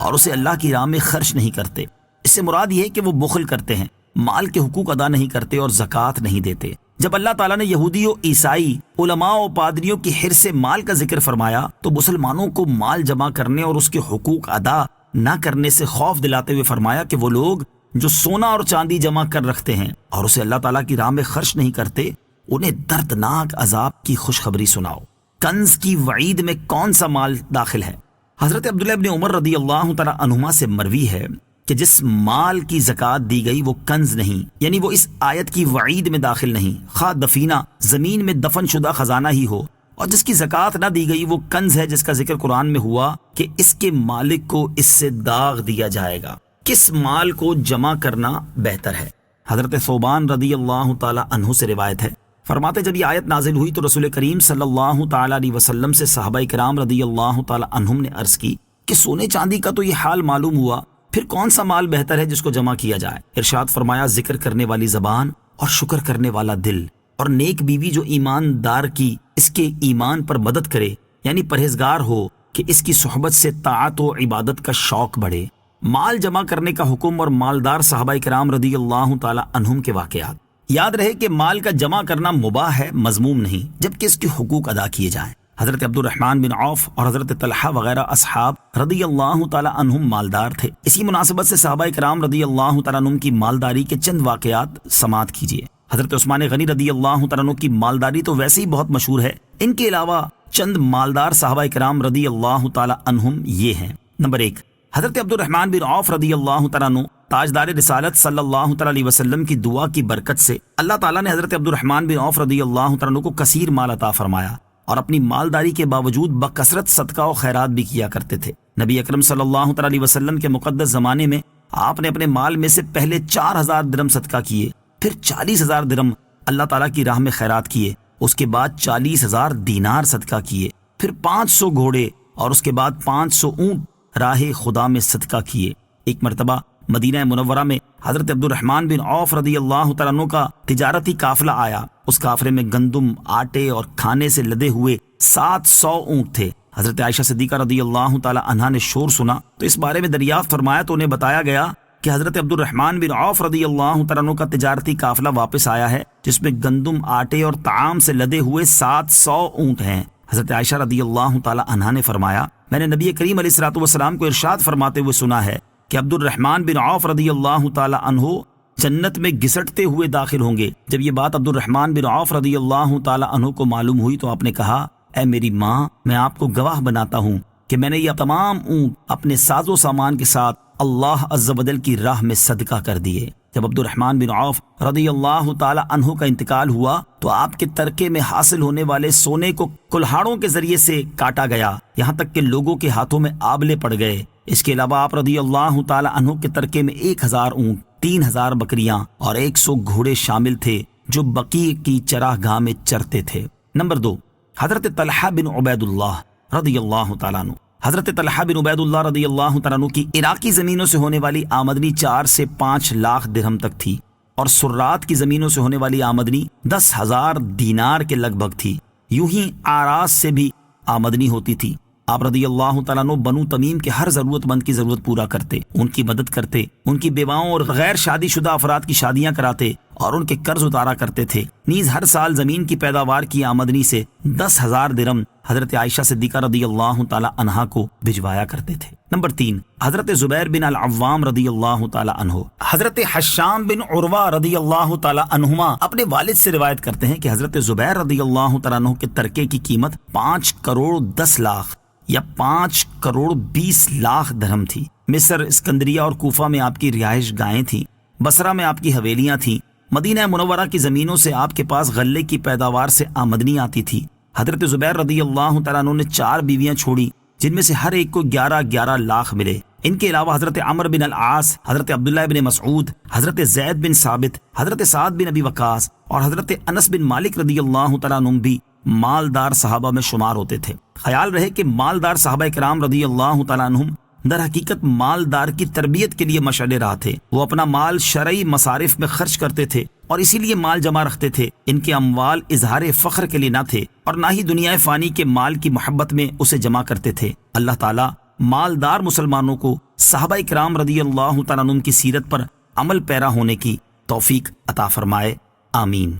اور اسے اللہ کی راہ میں خرچ نہیں کرتے۔ اس سے مراد یہ ہے کہ وہ بخل کرتے ہیں، مال کے حقوق ادا نہیں کرتے اور زکوٰۃ نہیں دیتے۔ جب اللہ تعالیٰ نے یہودی و عیسائی علماء و پادریوں کی حرص مال کا ذکر فرمایا تو مسلمانوں کو مال جمع کرنے اور اس کے حقوق ادا نہ کرنے سے خوف دلاتے ہوئے فرمایا کہ وہ لوگ جو سونا اور چاندی جمع کر رکھتے ہیں اور اسے اللہ تعالیٰ کی راہ میں خرچ نہیں کرتے، انہیں دردناک عذاب کی خوشخبری سناؤ۔ کنز کی وعید میں کون سا مال داخل ہے؟ حضرت عبداللہ ابن عمر رضی اللہ تعالیٰ عنہما سے مروی ہے کہ جس مال کی زکوٰۃ دی گئی وہ کنز نہیں، یعنی وہ اس آیت کی وعید میں داخل نہیں، خواہ دفینہ زمین میں دفن شدہ خزانہ ہی ہو، اور جس کی زکوٰۃ نہ دی گئی وہ کنز ہے جس کا ذکر قرآن میں ہوا کہ اس کے مالک کو اس سے داغ دیا جائے گا۔ کس مال کو جمع کرنا بہتر ہے؟ حضرت ثوبان رضی اللہ تعالی عنہ سے روایت ہے، فرماتے جب یہ آیت نازل ہوئی تو رسول کریم صلی اللہ تعالی علیہ وسلم سے صحابہ کرام رضی اللہ تعالی عنہم نے عرض کی کہ سونے چاندی کا تو یہ حال معلوم ہوا، پھر کون سا مال بہتر ہے جس کو جمع کیا جائے؟ ارشاد فرمایا ذکر کرنے والی زبان اور شکر کرنے والا دل اور نیک بیوی جو ایماندار کی اس کے ایمان پر مدد کرے، یعنی پرہیزگار ہو کہ اس کی صحبت سے طاعت و عبادت کا شوق بڑھے۔ مال جمع کرنے کا حکم اور مالدار صحابہ کرام رضی اللہ تعالی عنہم کے واقعات۔ یاد رہے کہ مال کا جمع کرنا مباح ہے، مذموم نہیں، جبکہ اس کے حقوق ادا کیے جائیں۔ حضرت عبد الرحمن بن عوف اور حضرت طلحہ وغیرہ اصحاب رضی اللہ تعالی عنہم مالدار تھے۔ اسی مناسبت سے صحابہ کرام رضی اللہ تعالی عنہم کی مالداری کے چند واقعات سماعت کیجیے۔ حضرت عثمان غنی رضی اللہ تعالی عنہ کی مالداری تو ویسے ہی بہت مشہور ہے، ان کے علاوہ چند مالدار صحابہ کرام رضی اللہ تعالی عنہم یہ ہیں۔ نمبر 1، حضرت عبد الرحمن بن عوف رضی اللہ تعالیٰ عنہ تاجدار رسالت صلی اللہ تعالیٰ علیہ وسلم کی دعا کی برکت سے اللہ تعالیٰ نے حضرت عبد الرحمن بن عوف رضی اللہ تعالیٰ عنہ کو کثیر مال عطا فرمایا، اور اپنی مالداری کے باوجود بکثرت صدقہ و خیرات بھی کیا کرتے تھے۔ نبی اکرم صلی اللہ تعالیٰ علیہ وسلم کے مقدس زمانے میں آپ نے اپنے مال میں سے پہلے 4000 درہم صدقہ کیے، پھر 40000 درہم اللہ تعالیٰ کی راہ میں خیرات کیے، اس کے بعد 40000 دینار صدقہ کیے، پھر 500 گھوڑے اور اس کے بعد 500 اونٹ راہ خدا میں صدقہ کیے۔ ایک مرتبہ مدینہ منورہ میں حضرت عبد الرحمن بن عوف رضی اللہ تعالیٰ عنہ کا تجارتی قافلہ آیا، اس قافلے میں گندم، آٹے اور کھانے سے لدے ہوئے 700 اونٹ تھے۔ حضرت عائشہ صدیقہ رضی اللہ تعالیٰ عنہا نے شور سنا تو اس بارے میں دریافت فرمایا تو انہیں بتایا گیا کہ حضرت عبد الرحمن بن عوف رضی اللہ تعالیٰ عنہ کا تجارتی قافلہ واپس آیا ہے جس میں گندم، آٹے اور طعام سے لدے ہوئے 700 اونٹ ہیں۔ حضرت عائشہ رضی اللہ تعالیٰ عنہا نے فرمایا میں نے نبی کریم علیہ الصلوۃ والسلام کو ارشاد فرماتے ہوئے سنا ہے کہ عبد الرحمن بن عوف رضی اللہ تعالیٰ عنہ جنت میں گھسٹتے ہوئے داخل ہوں گے۔ جب یہ بات عبد الرحمن بن عوف رضی اللہ تعالیٰ عنہ کو معلوم ہوئی تو آپ نے کہا اے میری ماں، میں آپ کو گواہ بناتا ہوں کہ میں نے یہ تمام اونٹ اپنے ساز و سامان کے ساتھ اللہ عز و جل کی راہ میں صدقہ کر دیے۔ جب عبد الرحمن بن عوف رضی اللہ تعالی عنہ کا انتقال ہوا تو آپ کے ترکے میں حاصل ہونے والے سونے کو کلہاڑوں کے ذریعے سے کاٹا گیا، یہاں تک کہ لوگوں کے ہاتھوں میں آبلے پڑ گئے۔ اس کے علاوہ آپ رضی اللہ تعالی عنہ کے ترکے میں 1000 اونٹ، 3000 بکریاں اور 100 گھوڑے شامل تھے جو بقیع کی چراہ گاہ میں چرتے تھے۔ نمبر 2، حضرت طلحہ بن عبید اللہ رضی اللہ تعالیٰ عنہ۔ حضرت طلحہ بن عبید اللہ رضی اللہ تعالیٰ عنہ کی عراقی زمینوں سے ہونے والی آمدنی 4 سے 5 لاکھ درہم تک تھی، اور سرات کی زمینوں سے ہونے والی آمدنی 10,000 دینار کے لگ بھگ تھی۔ یوں ہی آراس سے بھی آمدنی ہوتی تھی۔ آپ رضی اللہ تعالیٰ عنہ بنو تمیم کے ہر ضرورت مند کی ضرورت پورا کرتے، ان کی مدد کرتے، ان کی بیواؤں اور غیر شادی شدہ افراد کی شادیاں کراتے اور ان کے قرض اتارا کرتے تھے۔ نیز ہر سال زمین کی پیداوار کی آمدنی سے 10,000 درہم حضرت عائشہ صدیقہ رضی اللہ تعالی عنہا کو بھجوایا کرتے تھے۔ نمبر 3، حضرت زبیر بن العوام رضی اللہ تعالی عنہ۔ حضرت حشام بن عروہ رضی اللہ تعالی عنہما اپنے والد سے روایت کرتے ہیں کہ حضرت زبیر رضی اللہ تعالی عنہ کے ترکے کی قیمت 5 کروڑ 10 لاکھ یا 5 کروڑ 20 لاکھ درہم تھی۔ مصر، اسکندریہ اور کوفہ میں آپ کی رہائش گاہیں تھیں، بصرہ میں آپ کی حویلیاں تھیں، مدینہ منورہ کی زمینوں سے آپ کے پاس غلے کی پیداوار سے آمدنی آتی تھی۔ حضرت زبیر رضی اللہ تعالیٰ عنہ نے 4 بیویاں چھوڑی جن میں سے ہر ایک کو 11 لاکھ ملے۔ ان کے علاوہ حضرت عمر بن العاص، حضرت عبداللہ بن مسعود، حضرت زید بن ثابت، حضرت سعد بن ابی وقاص اور حضرت انس بن مالک رضی اللہ تعالیٰ عنہ بھی مالدار صحابہ میں شمار ہوتے تھے۔ خیال رہے کہ مالدار صحابہ کرام رضی اللہ تعالیٰ عنہم در حقیقت مالدار کی تربیت کے لیے مشعل راہ تھے۔ وہ اپنا مال شرعی مصارف میں خرچ کرتے تھے اور اسی لیے مال جمع رکھتے تھے۔ ان کے اموال اظہار فخر کے لیے نہ تھے اور نہ ہی دنیا فانی کے مال کی محبت میں اسے جمع کرتے تھے۔ اللہ تعالیٰ مالدار مسلمانوں کو صحابہ کرام رضی اللہ تعالیٰ عنہم کی سیرت پر عمل پیرا ہونے کی توفیق عطا فرمائے، آمین۔